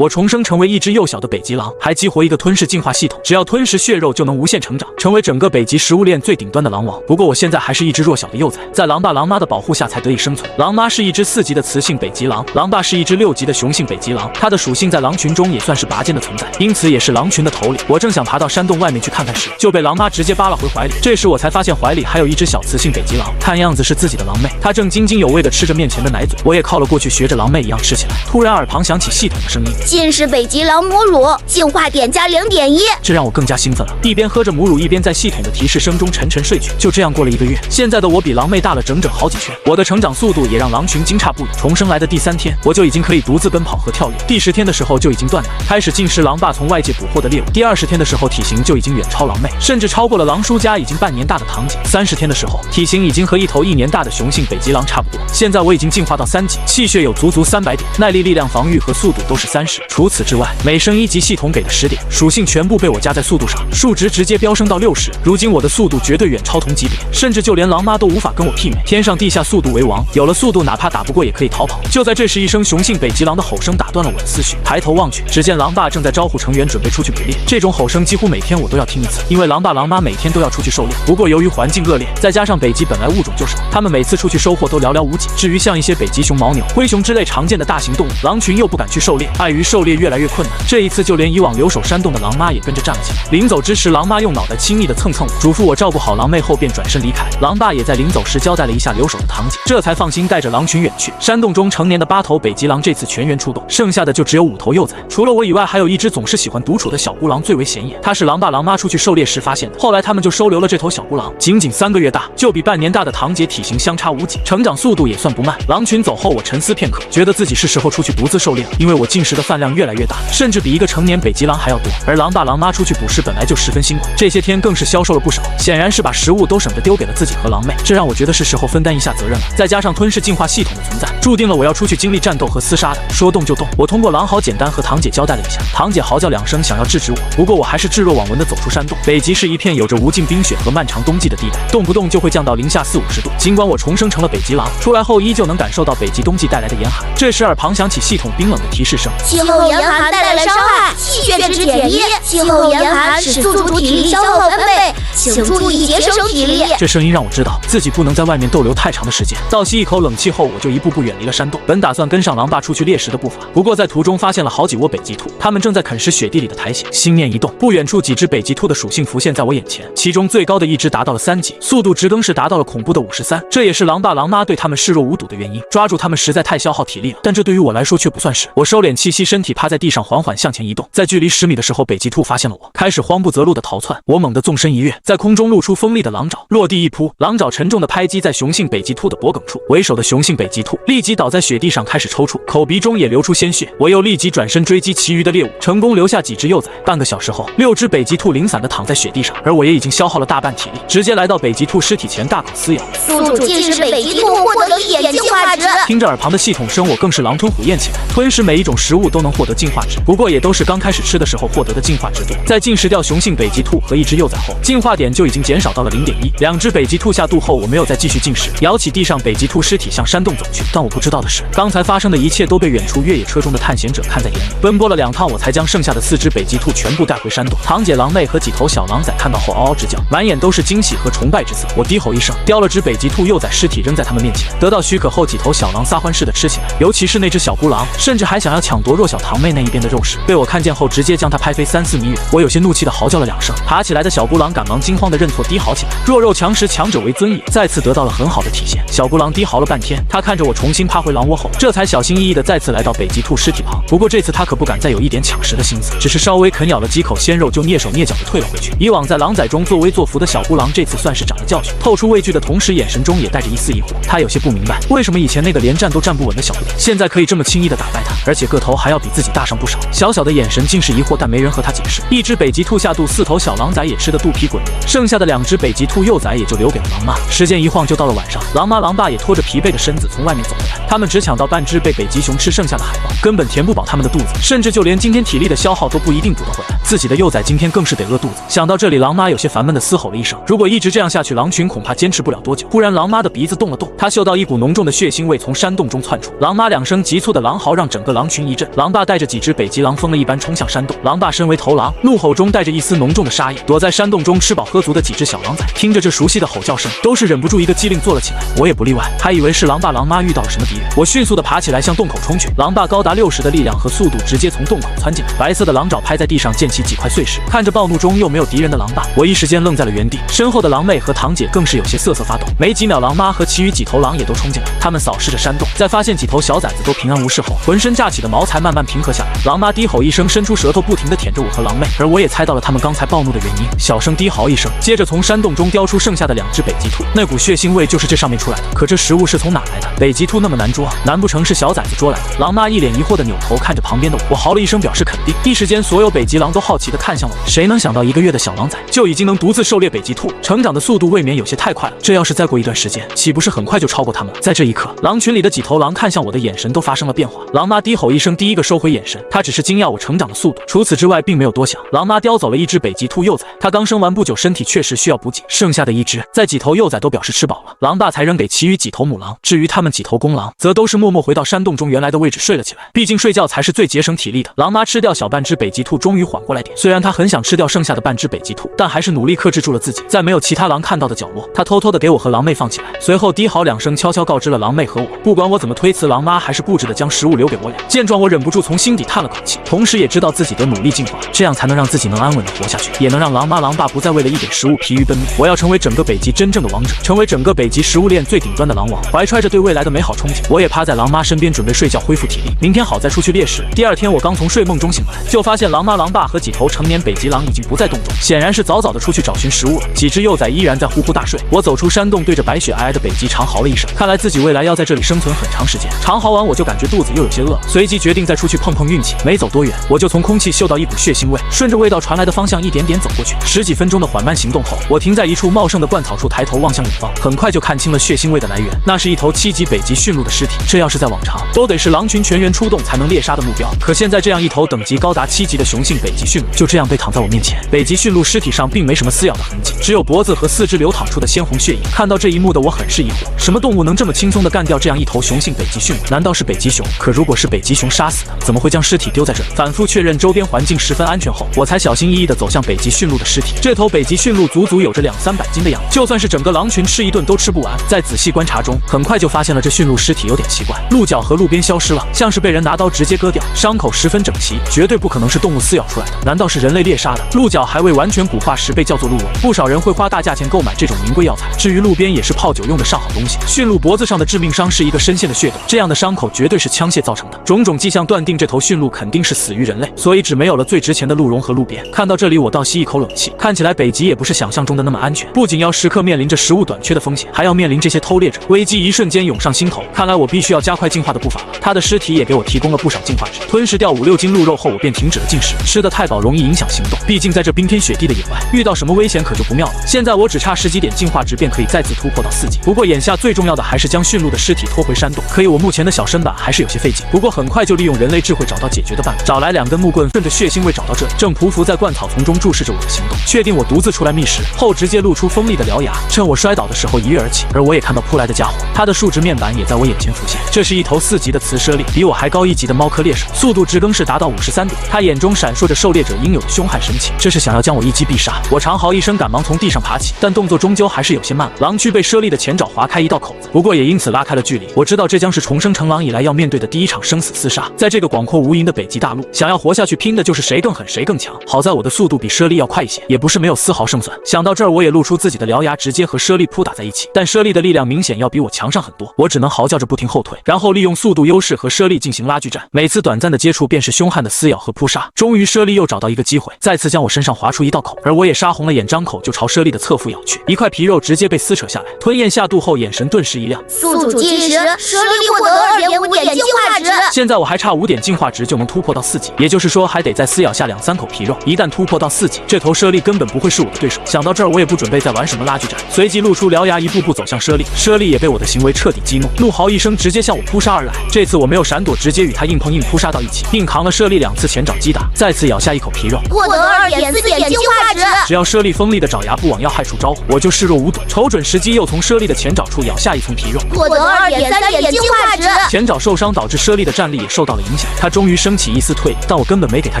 我重生成为一只幼小的北极狼，还激活一个吞噬进化系统，只要吞食血肉就能无限成长，成为整个北极食物链最顶端的狼王。不过我现在还是一只弱小的幼崽，在狼爸狼妈的保护下才得以生存。狼妈是一只4级的雌性北极狼，狼爸是一只6级的雄性北极狼，它的属性在狼群中也算是拔尖的存在，因此也是狼群的头领。我正想爬到山洞外面去看看时，就被狼妈直接扒拉回怀里。这时我才发现怀里还有一只小雌性北极狼，看样子是自己的狼妹，它正津津有味地吃着面前的奶嘴。我也靠了过去，学着狼妹一样吃起来。突然耳旁响起系统的声音：禁食北极狼母乳，进化点加0.1。这让我更加兴奋了，一边喝着母乳，一边在系统的提示声中沉沉睡去。就这样过了1个月，现在的我比狼妹大了整整好几圈，我的成长速度也让狼群惊诧不已。重生来的第3天，我就已经可以独自奔跑和跳跃，第10天的时候就已经断奶，开始进食狼爸从外界捕获的猎物，第20天的时候体型就已经远超狼妹，甚至超过了狼叔家已经半年大的堂姐，30天的时候体型已经和一头1年大的雄性北极狼差不多。现在我已经进化到3级，气血有足足300点，耐力、力量、防御和速度都是30。除此之外，每升1级系统给的10点，属性全部被我加在速度上，数值直接飙升到60。如今我的速度绝对远超同级别，甚至就连狼妈都无法跟我媲美。天上地下速度为王，有了速度，哪怕打不过也可以逃跑。就在这时，一声雄性北极狼的吼声打断了我的思绪。抬头望去，只见狼爸正在招呼成员准备出去捕猎。这种吼声几乎每天我都要听一次，因为狼爸狼妈每天都要出去狩猎。不过由于环境恶劣，再加上北极本来物种就少，他们每次出去收获都寥寥无几。至于像一些北极熊、牦牛、灰熊之类常见的大型动物，狼群又不敢去狩猎，碍于狩猎越来越困难。这一次就连以往留守山洞的狼妈也跟着站了起来。临走之时，狼妈用脑袋轻易地蹭蹭我，嘱咐我照顾好狼妹后便转身离开。狼爸也在临走时交代了一下留守的堂姐，这才放心带着狼群远去。山洞中成年的8头北极狼这次全员出动，剩下的就只有5头幼崽。除了我以外，还有一只总是喜欢独处的小孤狼最为显眼，它是狼爸狼妈出去狩猎时发现的，后来他们就收留了这头小孤狼，仅仅3个月大，就比半年大的堂姐体型相差无几，成长速度也算不慢。狼群走后，我沉思片刻，觉得自己是时候出去独自狩猎了，因为我进食的饭量越来越大，甚至比一个成年北极狼还要多。而狼爸狼妈出去捕食本来就十分辛苦，这些天更是消瘦了不少，显然是把食物都省着丢给了自己和狼妹，这让我觉得是时候分担一下责任了。再加上吞噬进化系统的存在，注定了我要出去经历战斗和厮杀的。说动就动，我通过狼嚎简单和堂姐交代了一下，堂姐嚎叫2声，想要制止我，不过我还是置若罔闻地走出山洞。北极是一片有着无尽冰雪和漫长冬季的地带，动不动就会降到零下40-50度。尽管我重生成了北极狼，出来后依旧能感受到北极冬季带来的严寒。这时耳旁响起系统冰冷的提示声：气候严寒带来伤害，气血值减1。气候严寒使宿主体力消耗翻倍，请注意节省体力。这声音让我知道自己不能在外面逗留太长的时间。倒吸一口冷气后，我就一步步远离了山洞。本打算跟上狼爸出去猎食的步伐，不过在途中发现了好几窝北极兔，它们正在啃食雪地里的苔藓。心念一动，不远处几只北极兔的属性浮现在我眼前，其中最高的一只达到了3级，速度值更是达到了恐怖的53，这也是狼爸狼妈对他们视若无睹的原因。抓住他们实在太消耗体力了，但这对于我来说却不算是。我收敛气息，身体趴在地上，缓缓向前移动。在距离10米的时候，北极兔发现了我，开始慌不择路的逃窜。我猛地纵身一跃，在空中露出锋利的狼爪，落地一扑，狼爪沉重的拍击在雄性北极兔的脖颈处，为首的雄性北极兔立即倒在雪地上开始抽搐，口鼻中也流出鲜血。我又立即转身追击其余的猎物，成功留下几只幼崽。半个小时后，6只北极兔零散地躺在雪地上，而我也已经消耗了大半体力，直接来到北极兔尸体前大口撕咬。宿主禁食北极兔获得1点进化值。听着耳旁的系统声，我更是狼吞虎咽起来。吞食每一种食物都能获得进化值，不过也都是刚开始吃的时候获得的进化值多。在进食掉雄性北极兔和一只幼崽后，进化点就已经减少到了0.1。2只北极兔下肚后，我没有再继续进食，摇起地上北极兔尸体向山洞走去。但我不知道的是，刚才发生的一切都被远处越野车中的探险者看在眼里。奔波了2趟，我才将剩下的4只北极兔全部带回山洞。堂姐狼妹和几头小狼崽看到后嗷嗷直叫，满眼都是惊喜和崇拜之色。我低吼一声，叼了只北极兔幼崽尸体扔在他们面前。得到许可后，几头小狼撒欢似的吃起来，尤其是那只小孤狼，甚至还想要抢夺弱小堂妹那一边的肉食。被我看见后，直接将它拍飞3-4米远。我有些怒气的嚎叫了2声，爬起来的小孤狼赶忙惊慌的认错，低嚎起来。弱肉强食，强者为尊也，再次得到了很好的体现。小孤狼低嚎了半天，他看着我重新趴回狼窝后，这才小心翼翼的再次来到北极兔尸体旁。不过这次他可不敢再有一点抢食的心思，只是稍微啃咬了几口鲜肉就蹑手蹑脚的退了回去。以往在狼崽中作威作福的小孤狼，这次算是长了教训，透出畏惧的同时，眼神中也带着一丝疑惑。他有些不明白，为什么以前那个连站都站不稳的小不点，现在可以这么轻易的打败他，而且个头还要比自己大上不少。小小的眼神尽是疑惑，但没人和他解释。一只北极兔下肚，4头小狼崽也吃得肚皮滚圆，剩下的2只北极兔幼崽也就留给了狼妈。时间一晃就到了晚上，狼妈狼爸也拖着疲惫的身子从外面走回来，他们只抢到半只被北极熊吃剩下的海豹，根本填不饱他们的肚子，甚至就连今天体力的消耗都不一定补得回来。自己的幼崽今天更是得饿肚子。想到这里，狼妈有些烦闷地嘶吼了一声，如果一直这样下去，狼群恐怕坚持不了多久。忽然狼妈的鼻子动了动，她嗅到一股浓重的血腥味从山洞中窜出，狼妈2声急促的狼嚎让整个狼群一震。狼狼爸带着几只北极狼疯了一般冲向山洞。狼爸身为头狼，怒吼中带着一丝浓重的杀意。躲在山洞中吃饱喝足的几只小狼崽，听着这熟悉的吼叫声，都是忍不住一个机灵坐了起来。我也不例外，还以为是狼爸狼妈遇到了什么敌人。我迅速的爬起来向洞口冲去。狼爸高达60的力量和速度直接从洞口窜进来，白色的狼爪拍在地上溅起几块碎石。看着暴怒中又没有敌人的狼爸，我一时间愣在了原地。身后的狼妹和堂姐更是有些瑟瑟发抖。没几秒，狼妈和其余几头狼也都冲进来，他们扫视着山洞，在发现几头小崽子都平安无事后，浑身架起的毛才慢慢平和下来。狼妈低吼一声，伸出舌头不停地舔着我和狼妹，而我也猜到了他们刚才暴怒的原因，小声低嚎一声，接着从山洞中叼出剩下的2只北极兔。那股血腥味就是这上面出来的，可这食物是从哪来的？北极兔那么难捉，难不成是小崽子捉来的？狼妈一脸疑惑的扭头看着旁边的我，我嚎了一声表示肯定。一时间，所有北极狼都好奇地看向了我。谁能想到1个月的小狼崽就已经能独自狩猎北极兔，成长的速度未免有些太快了。这要是再过一段时间，岂不是很快就超过他们了？在这一刻，狼群里的几头狼看向我的眼神都发生了变化。狼妈低吼一声，第一个收回眼神，她只是惊讶我成长的速度，除此之外并没有多想。狼妈叼走了1只北极兔幼崽，她刚生完不久，身体确实需要补给，剩下的1只，在几头幼崽都表示吃饱了，狼爸才扔给其余几头母狼。至于他们几头公狼，则都是默默回到山洞中原来的位置睡了起来，毕竟睡觉才是最节省体力的。狼妈吃掉小半只北极兔，终于缓过来点。虽然她很想吃掉剩下的半只北极兔，但还是努力克制住了自己。在没有其他狼看到的角落，她偷偷的给我和狼妹放起来，随后低嚎2声，悄悄告知了狼妹和我。不管我怎么推辞，狼妈还是固执的将食物留给我俩。见状，我忍不住从心底叹了口气，同时也知道自己得努力进化，这样才能让自己能安稳的活下去，也能让狼妈狼爸不再为了一点食物疲于奔命。我要成为整个北极真正的王者，成为整个北极食物链最顶端的狼王。怀揣着对未来的美好憧憬，我也趴在狼妈身边准备睡觉恢复体力，明天好再出去猎食。第2天，我刚从睡梦中醒来，就发现狼妈狼爸和几头成年北极狼已经不在洞中，显然是早早的出去找寻食物了。几只幼崽依然在呼呼大睡。我走出山洞，对着白雪皑皑的北极长嚎了一声，看来自己未来要在这里生存很长时间。长嚎完，我就感觉肚子又有些饿了，随即决定再出去碰碰运气。没走多远，我就从空气嗅到一股血腥味，顺着味道传来的方向一点点走过去。10几分钟的缓慢行动后，我停在一处茂盛的灌草处，抬头望向远方，很快就看清了血腥味的来源，那是一头7级北极驯鹿的尸体。这要是在往常，都得是狼群全员出动才能猎杀的目标，可现在这样一头等级高达7级的雄性北极驯鹿，就这样被躺在我面前。北极驯鹿尸体上并没什么撕咬的痕迹，只有脖子和4肢流淌出的鲜红血液。看到这一幕的我很是疑惑，什么动物能这么轻松地干掉这样一头雄性北极驯鹿？难道是北极熊？可如果是北极熊杀死的，怎么会将尸体丢在这里？反复确认周边环境十分安全后，我才小心翼翼地走向北极驯鹿的尸体。这头北极驯鹿足足有着200-300斤的样子，就算是整个狼群吃一顿都吃不完。在仔细观察中，很快就发现了这驯鹿尸体有点奇怪，鹿角和鹿鞭消失了，像是被人拿刀直接割掉，伤口十分整齐，绝对不可能是动物撕咬出来的。难道是人类猎杀的？鹿角还未完全骨化时被叫做鹿茸，不少人会花大价钱购买这种名贵药材。至于鹿鞭也是泡酒用的上好东西。驯鹿脖子上的致命伤是一个深陷的血洞，这样的伤口绝对是枪械造成的，种种迹象断定这头驯鹿肯定是死于人类，所以只没有了最值钱的鹿茸和鹿鞭。看到这里，我倒吸一口冷气，看起来北极也不是想象中的那么安全，不仅要时刻面临着食物短缺的风险，还要面临这些偷猎者。危机一瞬间涌上心头，看来我必须要加快进化的步伐了。他的尸体也给我提供了不少进化值，吞噬掉5-6斤鹿肉后，我便停止了进食。吃得太饱容易影响行动，毕竟在这冰天雪地的野外，遇到什么危险可就不妙了。现在我只差10几点进化值便可以再次突破到4级，不过眼下最重要的还是将驯鹿的尸体拖回山洞。可以我目前的小身板还是有些费劲，不过很快就利用人类智慧找到解决的办法，找来2根木棍，顺着血腥味找到这里，正匍匐在灌草丛中注视着我的行动，确定我独自出来觅食后，直接露出锋利的獠牙，趁我摔倒的时候一跃而起。而我也看到扑来的家伙，它的数值面板也在我眼前浮现，这是一头4级的雌猞猁，比我还高1级的猫科猎手，速度值更是达到53点。它眼中闪烁着狩猎者应有的凶悍神情，这是想要将我一击必杀。我长嚎一声，赶忙从地上爬起，但动作终究还是有些慢了。狼躯被猞猁的前爪划开一道口子，不过也因此拉开了距离。我知道这将是重生成狼以来要面对的第一场生死厮杀。在这个广阔无垠的北极大陆，想要活下去，拼的就是谁更狠谁更强。好在我的速度比猞猁要快一些，也不是没有丝毫胜算。想到这儿，我也露出自己的獠牙，直接和猞猁扑打在一起。但猞猁的力量明显要比我强上很多，我只能嚎叫着不停后退，然后利用速度优势和猞猁进行拉锯战。每次短暂的接触便是凶悍的撕咬和扑杀。终于猞猁又找到一个机会，再次将我身上划出一道口，而我也杀红了眼，张口就朝猞猁的侧腹咬去。一块皮肉直接被撕扯下来，吞咽下肚后，眼神顿时一亮。宿主进食，猞猁获得2.5点进化值。现在我还差5点进化值就能突破到4级，也就是说还得再撕咬下2-3口皮肉。一旦突破到4级，这头猞猁根本不会是我的对手。想到这儿，我也不准备再玩什么拉锯战，随即露出獠牙，一步步走向猞猁。猞猁也被我的行为彻底激怒，怒嚎一声，直接向我扑杀而来。这次我没有闪躲，直接与他硬碰硬扑杀到一起，并扛了猞猁2次前爪击打，再次咬下一口皮肉，获得2.4点进化值。只要猞猁锋利的爪牙不往要害处招呼，我就视若无睹。瞅准时机，又从猞猁的前爪处咬下一层皮肉，获得2.3点进化值。前爪受伤导致猞猁的战力也受到了影影响，他终于升起一丝退意，但我根本没给他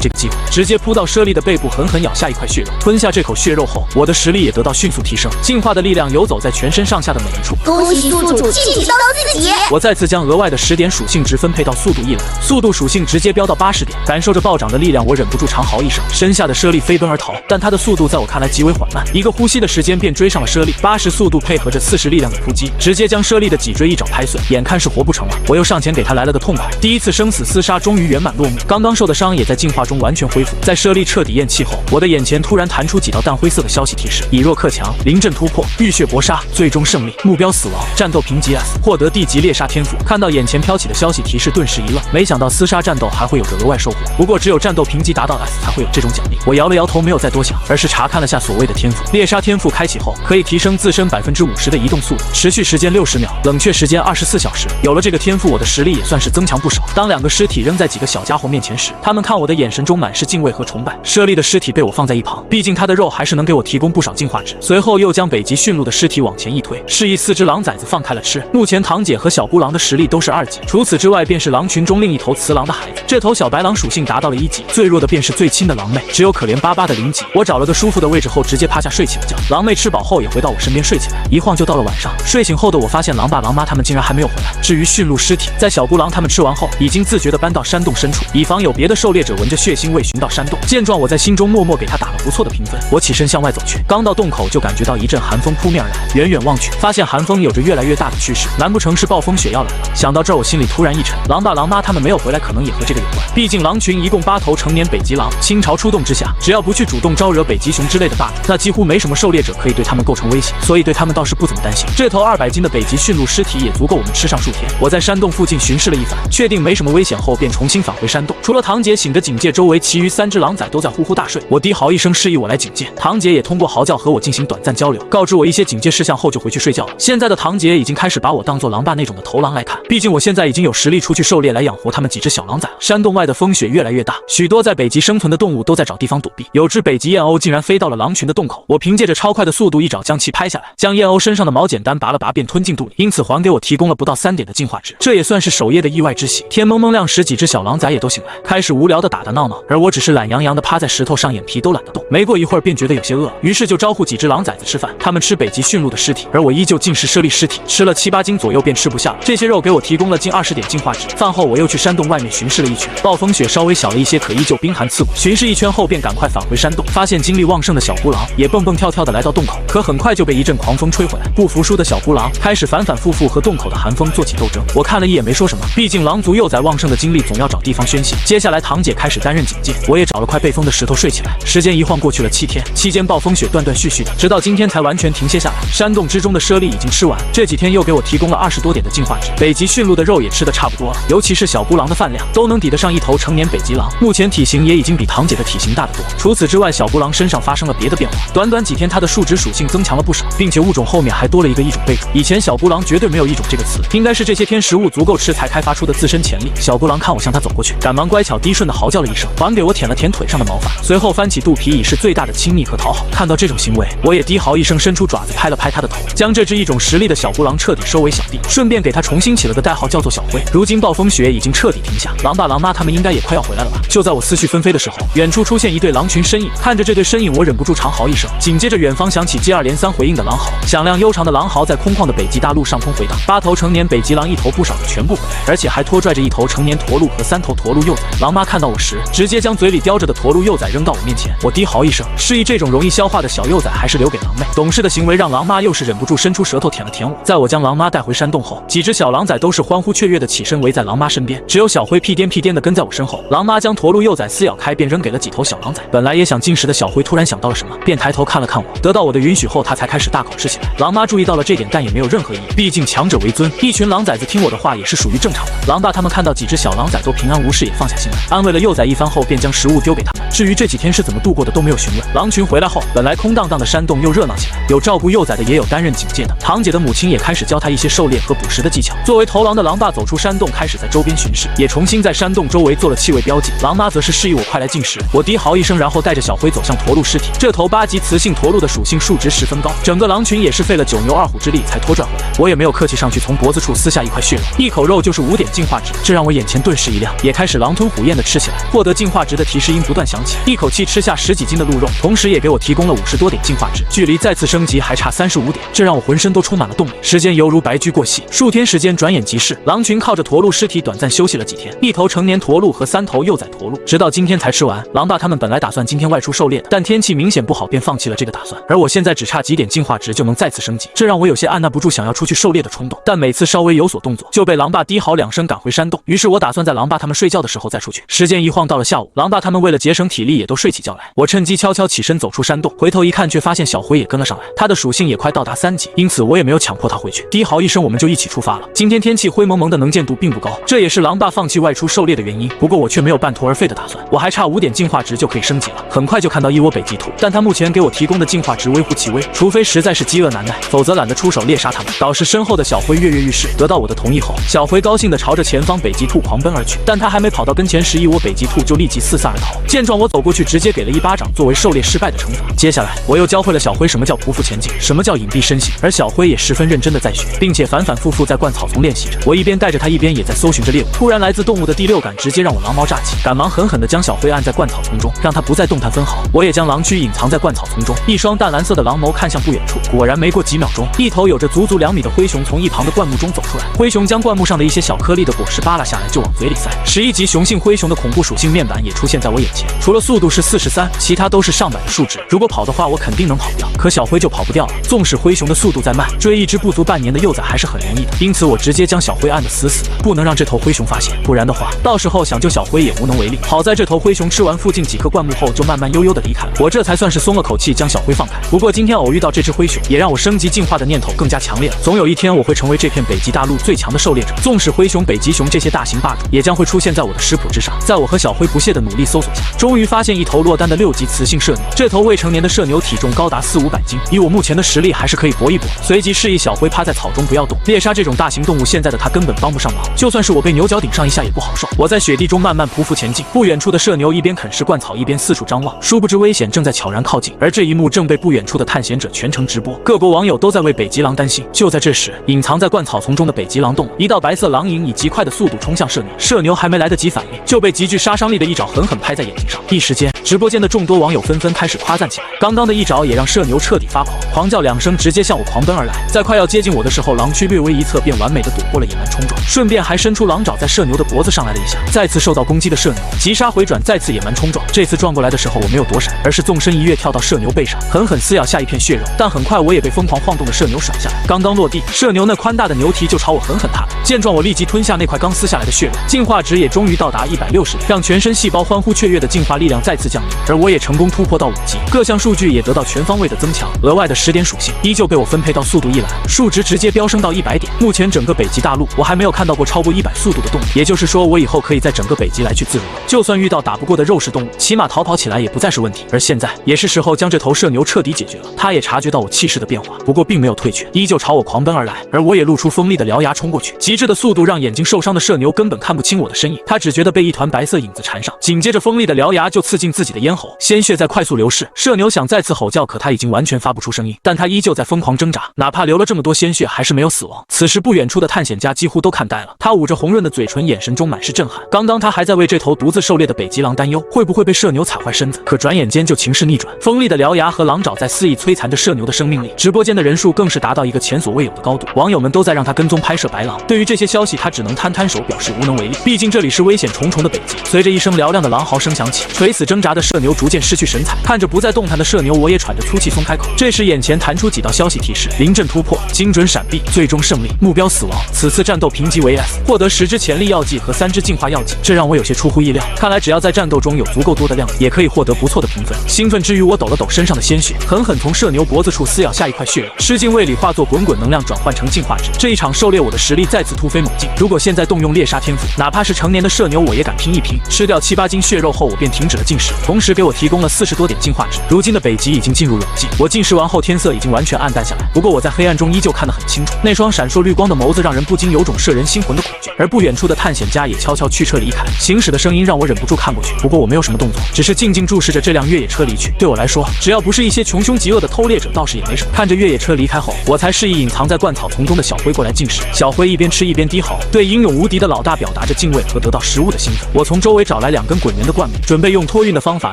这个机会，直接扑到猞猁的背部，狠狠咬下一块血肉。吞下这口血肉后，我的实力也得到迅速提升，进化的力量游走在全身上下的每一处。恭喜宿主晋级到4级。我再次将额外的10点属性值分配到速度一栏，速度属性直接飙到80点。感受着暴涨的力量，我忍不住长嚎一声，身下的猞猁飞奔而逃，但他的速度在我看来极为缓慢，一个呼吸的时间便追上了猞猁。80速度配合着40力量的扑击，直接将猞猁的脊椎一爪拍碎，眼看是活不成了。我又上前给他来了个痛快，第一次生死厮杀终于圆满落幕，刚刚受的伤也在进化中完全恢复。在猞猁彻底咽气后，我的眼前突然弹出几道淡灰色的消息提示：以弱克强，临阵突破，浴血搏杀，最终胜利，目标死亡，战斗评级 S， 获得地级猎杀天赋。看到眼前飘起的消息提示，顿时一愣，没想到厮杀战斗还会有着额外收获，不过只有战斗评级达到 S 才会有这种奖励。我摇了摇头，没有再多想，而是查看了下所谓的天赋。猎杀天赋开启后，可以提升自身50%的移动速度，持续时间60秒，冷却时间24小时。有了这个天赋，我的实力也算是增强不少。当2个尸体扔在几个小家伙面前时，他们看我的眼神中满是敬畏和崇拜。猞猁的尸体被我放在一旁，毕竟他的肉还是能给我提供不少进化值。随后又将北极驯鹿的尸体往前一推，示意4只狼崽子放开了吃。目前堂姐和小孤狼的实力都是2级，除此之外便是狼群中另一头雌狼的孩子。这头小白狼属性达到了1级，最弱的便是最亲的狼妹，只有可怜巴巴的0级。我找了个舒服的位置后，直接趴下睡起了觉。狼妹吃饱后也回到我身边睡起来，一晃就到了晚上。睡醒后的我发现狼爸狼妈他们竟然还没有回来。至于驯鹿尸体，在小孤狼他们吃完后，已经自觉地搬到山洞深处，以防有别的狩猎者闻着血腥味寻到山洞。见状，我在心中默默给他打了不错的评分。我起身向外走去，刚到洞口就感觉到一阵寒风扑面而来，远远望去，发现寒风有着越来越大的趋势，难不成是暴风雪要来了？想到这儿，我心里突然一沉，狼爸狼妈他们没有回来，可能也和这个有关。毕竟狼群一共8头成年北极狼，倾巢出动之下，只要不去主动招惹北极熊之类的霸主，那几乎没什么狩猎者可以对他们构成威胁，所以对他们倒是不怎么担心。这头200斤的北极驯鹿尸体也足够我们吃上数天。我在山洞附近巡视了一番，确定没什么危险后，便重新返回山洞。除了堂姐醒着警戒，周围其余3只狼崽都在呼呼大睡。我低嚎一声，示意我来警戒。堂姐也通过嚎叫和我进行短暂交流，告知我一些警戒事项后就回去睡觉了。现在的堂姐已经开始把我当做狼爸那种的头狼来看，毕竟我现在已经有实力出去狩猎来养活他们几只小狼崽。山洞外的风雪越来越大，许多在北极生存的动物都在找地方躲避。有只北极燕鸥竟然飞到了狼群的洞口，我凭借着超快的速度一爪将其拍下来，将燕鸥身上的毛剪单拔了拔便吞进肚里，因此还给我提供了不到3点的进化值，这也算是首夜的意外之喜。天蒙蒙亮时，几只小狼崽也都醒来，开始无聊的打打闹闹，而我只是懒洋洋的趴在石头上，眼皮都懒得动。没过一会儿便觉得有些饿了，于是就招呼几只狼崽子吃饭。他们吃北极驯鹿的尸体，而我依旧尽食猞猁尸体，吃了7、8斤左右便吃不下了。这些肉给我提供了近20点进化值。饭后我又去山洞外面巡视了一圈，暴风雪稍微小了一些，可依旧冰寒刺骨。巡视一圈后便赶快返回山洞，发现精力旺盛的小孤狼也蹦蹦跳跳的来到洞口，可很快就被一阵狂风吹回来。不服输的小孤狼开始反反复复和洞口的寒风做起斗争。我看了一眼没说什么，毕竟狼族幼崽旺盛的精力总要找地方宣泄。接下来堂姐开始担任警戒，我也找了块被封的石头睡起来。时间一晃过去了7天，期间暴风雪断断续续的，直到今天才完全停歇下来。山洞之中的猞猁已经吃完，这几天又给我提供了20多点的进化值。北极驯鹿的肉也吃得差不多了，尤其是小孤狼的饭量都能抵得上一头成年北极狼，目前体型也已经比堂姐的体型大得多。除此之外，小孤狼身上发生了别的变化，短短几天它的数值属性增强了不少，并且物种后面还多了一个异种备注。以前小孤狼绝对没有异种这个词，应该是这些天食物足够吃才开发出的自身潜力。小孤狼看我向他走过去，赶忙乖巧低顺的嚎叫了一声，还给我舔了舔腿上的毛发，随后翻起肚皮以示最大的亲昵和讨好。看到这种行为，我也低嚎一声，伸出爪子拍了拍他的头，将这只异种实力的小孤狼彻底收为小弟，顺便给他重新起了个代号，叫做小灰。如今暴风雪已经彻底停下，狼爸狼妈他们应该也快要回来了吧。就在我思绪纷飞的时候，远处出现一对狼群身影，看着这对身影，我忍不住长嚎一声，紧接着远方响起接二连三回应的狼嚎，响亮悠长的狼嚎在空旷的北极大陆上空回荡。8头成年北极狼一头不少的全部回来，而且还拖拽着1头成年驼鹿和3头驼鹿幼崽。狼妈看到我时，直接将嘴里叼着的驼鹿幼崽扔到我面前，我低嚎一声，示意这种容易消化的小幼崽还是留给狼妹。懂事的行为让狼妈又是忍不住伸出舌头舔了舔我。在我将狼妈带回山洞后，几只小狼崽都是欢呼雀跃的起身围在狼妈身边，只有小灰屁颠屁颠的跟在我身后。狼妈将驼鹿幼崽撕咬开，便扔给了几头小狼崽。本来也想进食的小灰突然想到了什么，便抬头看了看我，得到我的允许后，他才开始大口吃起来。狼妈注意到了这点，但也没有任何异议，毕竟强者为尊，一群狼崽子听我的话也是属于正常的。狼爸他们看到几只小狼崽都平安无事，也放下心来，安慰了幼崽一番后，便将食物丢给他们。至于这几天是怎么度过的都没有询问。狼群回来后，本来空荡荡的山洞又热闹起来，有照顾幼崽的，也有担任警戒的。堂姐的母亲也开始教他一些狩猎和捕食的技巧。作为头狼的狼爸走出山洞，开始在周边巡视，也重新在山洞周围做了气味标记。狼妈则是示意我快来进食，我低嚎一声，然后带着小灰走向驼鹿尸体。这头8级雌性驼鹿的属性数值十分高，整个狼群也是费了9牛2虎之力才拖拽回来。我也没有客气，上去从脖子处撕下一块血肉，一口肉就是5点进化值，这让我眼前前顿时一亮，也开始狼吞虎咽地吃起来。获得进化值的提示音不断响起，一口气吃下10几斤的鹿肉，同时也给我提供了50多点进化值，距离再次升级还差35点，这让我浑身都充满了动力。时间犹如白驹过隙，数天时间转眼即逝。狼群靠着驼鹿尸体短暂休息了几天，一头成年驼鹿和3头幼崽驼鹿，直到今天才吃完。狼爸他们本来打算今天外出狩猎的，但天气明显不好，便放弃了这个打算。而我现在只差几点进化值就能再次升级，这让我有些按捺不住想要出去狩猎的冲动。但每次稍微有所动作，就被狼爸低嚎2声赶回山洞。于是我打算在狼爸他们睡觉的时候再出去。时间一晃到了下午，狼爸他们为了节省体力也都睡起觉来。我趁机悄悄起身走出山洞，回头一看，却发现小灰也跟了上来。他的属性也快到达3级，因此我也没有强迫他回去。低嚎一声，我们就一起出发了。今天天气灰蒙蒙的，能见度并不高，这也是狼爸放弃外出狩猎的原因。不过我却没有半途而废的打算，我还差5点进化值就可以升级了。很快就看到一窝北极兔，但他目前给我提供的进化值微乎其微，除非实在是饥饿难耐，否则懒得出手猎杀他们。导师身后的小灰跃跃欲试，得到我的同意后，小灰高兴地朝着前方北极兔狂奔而去。但他还没跑到跟前时，一窝北极兔就立即四散而逃。见状，我走过去，直接给了一巴掌，作为狩猎失败的惩罚。接下来，我又教会了小灰什么叫匍匐前进，什么叫隐蔽身形，而小灰也十分认真地在学，并且反反复复在灌草丛练习着。我一边带着他，一边也在搜寻着猎物。突然，来自动物的第6感直接让我狼毛炸起，赶忙狠狠地将小灰按在灌草丛中，让他不再动弹分毫。我也将狼躯隐藏在灌草丛中，一双淡蓝色的狼眸看向不远处。果然，没过几秒钟，一头有着足足2米的灰熊从一旁的灌木中走出来。灰熊将灌木上的一些小颗粒的果实扒拉下来，就往嘴里塞。11级雄性灰熊的恐怖属性面板也出现在我眼前，除了速度是43，其他都是上百的数值。如果跑的话，我肯定能跑掉，可小灰就跑不掉了。纵使灰熊的速度再慢，追一只不足半年的幼崽还是很容易的。因此，我直接将小灰按得死死的，不能让这头灰熊发现，不然的话，到时候想救小灰也无能为力。好在这头灰熊吃完附近几颗灌木后，就慢慢悠悠的离开了。我这才算是松了口气，将小灰放开。不过今天偶遇到这只灰熊，也让我升级进化的念头更加强烈了。总有一天，我会成为这片北极大陆最强的狩猎者。纵使灰熊、北极熊这些大型霸主，也将会出现在我的食谱之上。在我和小灰不懈的努力搜索下，终于发现一头落单的6级雌性社牛。这头未成年的社牛体重高达400-500斤，以我目前的实力还是可以搏一搏。随即示意小灰趴在草中不要动。猎杀这种大型动物，现在的他根本帮不上忙，就算是我被牛角顶上一下也不好受。我在雪地中慢慢匍匐前进，不远处的社牛一边啃食灌草，一边四处张望，殊不知危险正在悄然靠近。而这一幕正被不远处的探险者全程直播，各国网友都在为北极狼担心。就在这时，隐藏在灌草丛中的北极狼动了，一道白色狼影以极快的速度冲向社牛。社牛还没来得及反应，就被极具杀伤力的一爪狠狠拍在眼睛上。一时间，直播间的众多网友纷纷开始夸赞起来。刚刚的一爪也让社牛彻底发狂，狂叫2声，直接向我狂奔而来。在快要接近我的时候，狼躯略微一侧，便完美的躲过了野蛮冲撞，顺便还伸出狼爪在社牛的脖子上来了一下。再次受到攻击的社牛急杀回转，再次野蛮冲撞。这次撞过来的时候，我没有躲闪，而是纵身一跃跳到社牛背上，狠狠撕咬下一片血肉。但很快我也被疯狂晃动的社牛甩下来，刚刚落地，社牛那宽大的牛蹄就朝我狠狠踏来。见状，我立即吞下那块刚撕下来的血肉，进化值也终于到达160点，让全身细胞欢呼雀跃的进化力量再次降临。而我也成功突破到5级，各项数据也得到全方位的增强。额外的10点属性依旧被我分配到速度一栏，数值直接飙升到100点。目前整个北极大陆，我还没有看到过超过100速度的动物，也就是说，我以后可以在整个北极来去自如了。就算遇到打不过的肉食动物，起码逃跑起来也不再是问题。而现在也是时候将这头社牛彻底解决了。他也察觉到我气势的变化，不过并没有退却，依旧朝我狂奔而来。而我也露出锋利的獠牙冲过去，极致的速度让眼睛受伤的社牛根本看不清我的身影，他只觉得被一团白色影子缠上，紧接着锋利的獠牙就刺进自己的咽喉，鲜血在快速流逝。社牛想再次吼叫，可他已经完全发不出声音，但他依旧在疯狂挣扎，哪怕流了这么多鲜血，还是没有死亡。此时不远处的探险家几乎都看呆了，他捂着红润的嘴唇，眼神中满是震撼。刚刚他还在为这头独自狩猎的北极狼担忧，会不会被社牛踩坏身子，可转眼间就情势逆转，锋利的獠牙和狼爪在肆意摧残着社牛的生命力。直播间的人数更是达到一个前所未有的高度，网友们都在让他跟踪拍摄白狼。对于这些消息，他只能摊摊手，表示无能为力，毕竟这里是危险重重的北极。随着一声嘹亮的狼嚎声响起，垂死挣扎的社牛逐渐失去神采，看着不再动弹的社牛，我也喘着粗气松开口。这时眼前弹出几道消息提示：临阵突破，精准闪避，最终胜利，目标死亡。此次战斗评级为 S， 获得10支潜力药剂和3支进化药剂，这让我有些出乎意料。看来只要在战斗中有足够多的量，也可以获得不错的评分。兴奋之余，我抖了抖身上的鲜血，狠狠从社牛脖子处撕咬下一块血肉，吃进胃里化作滚滚能量，转换成进化值。这一场狩猎，我的实力再次突飞猛进。如果现在动用猎杀天赋，哪怕是成年的社牛，我也敢拼一拼。吃掉7、8斤血肉后，我便停止了进食，同时给我提供了40多点进化值。如今的北极已经进入冷季，我进食完后天色已经完全暗淡下来，不过我在黑暗中依旧看得很清楚，那双闪烁绿光的眸子让人不禁有种摄人心魂的恐惧。而不远处的探险家也悄悄驱车离开，行驶的声音让我忍不住看过去，不过我没有什么动作，只是静静注视着这辆越野车离去。对我来说，只要不是一些穷凶极恶的偷猎者，倒是也没什么。看着越野车离开后，我才示意隐藏在灌草丛中的小灰过来进食。小灰一边吃一边低嚎，对英勇无敌的老大表表达着敬畏和得到食物的兴奋。我从周围找来2根滚圆的灌木，准备用托运的方法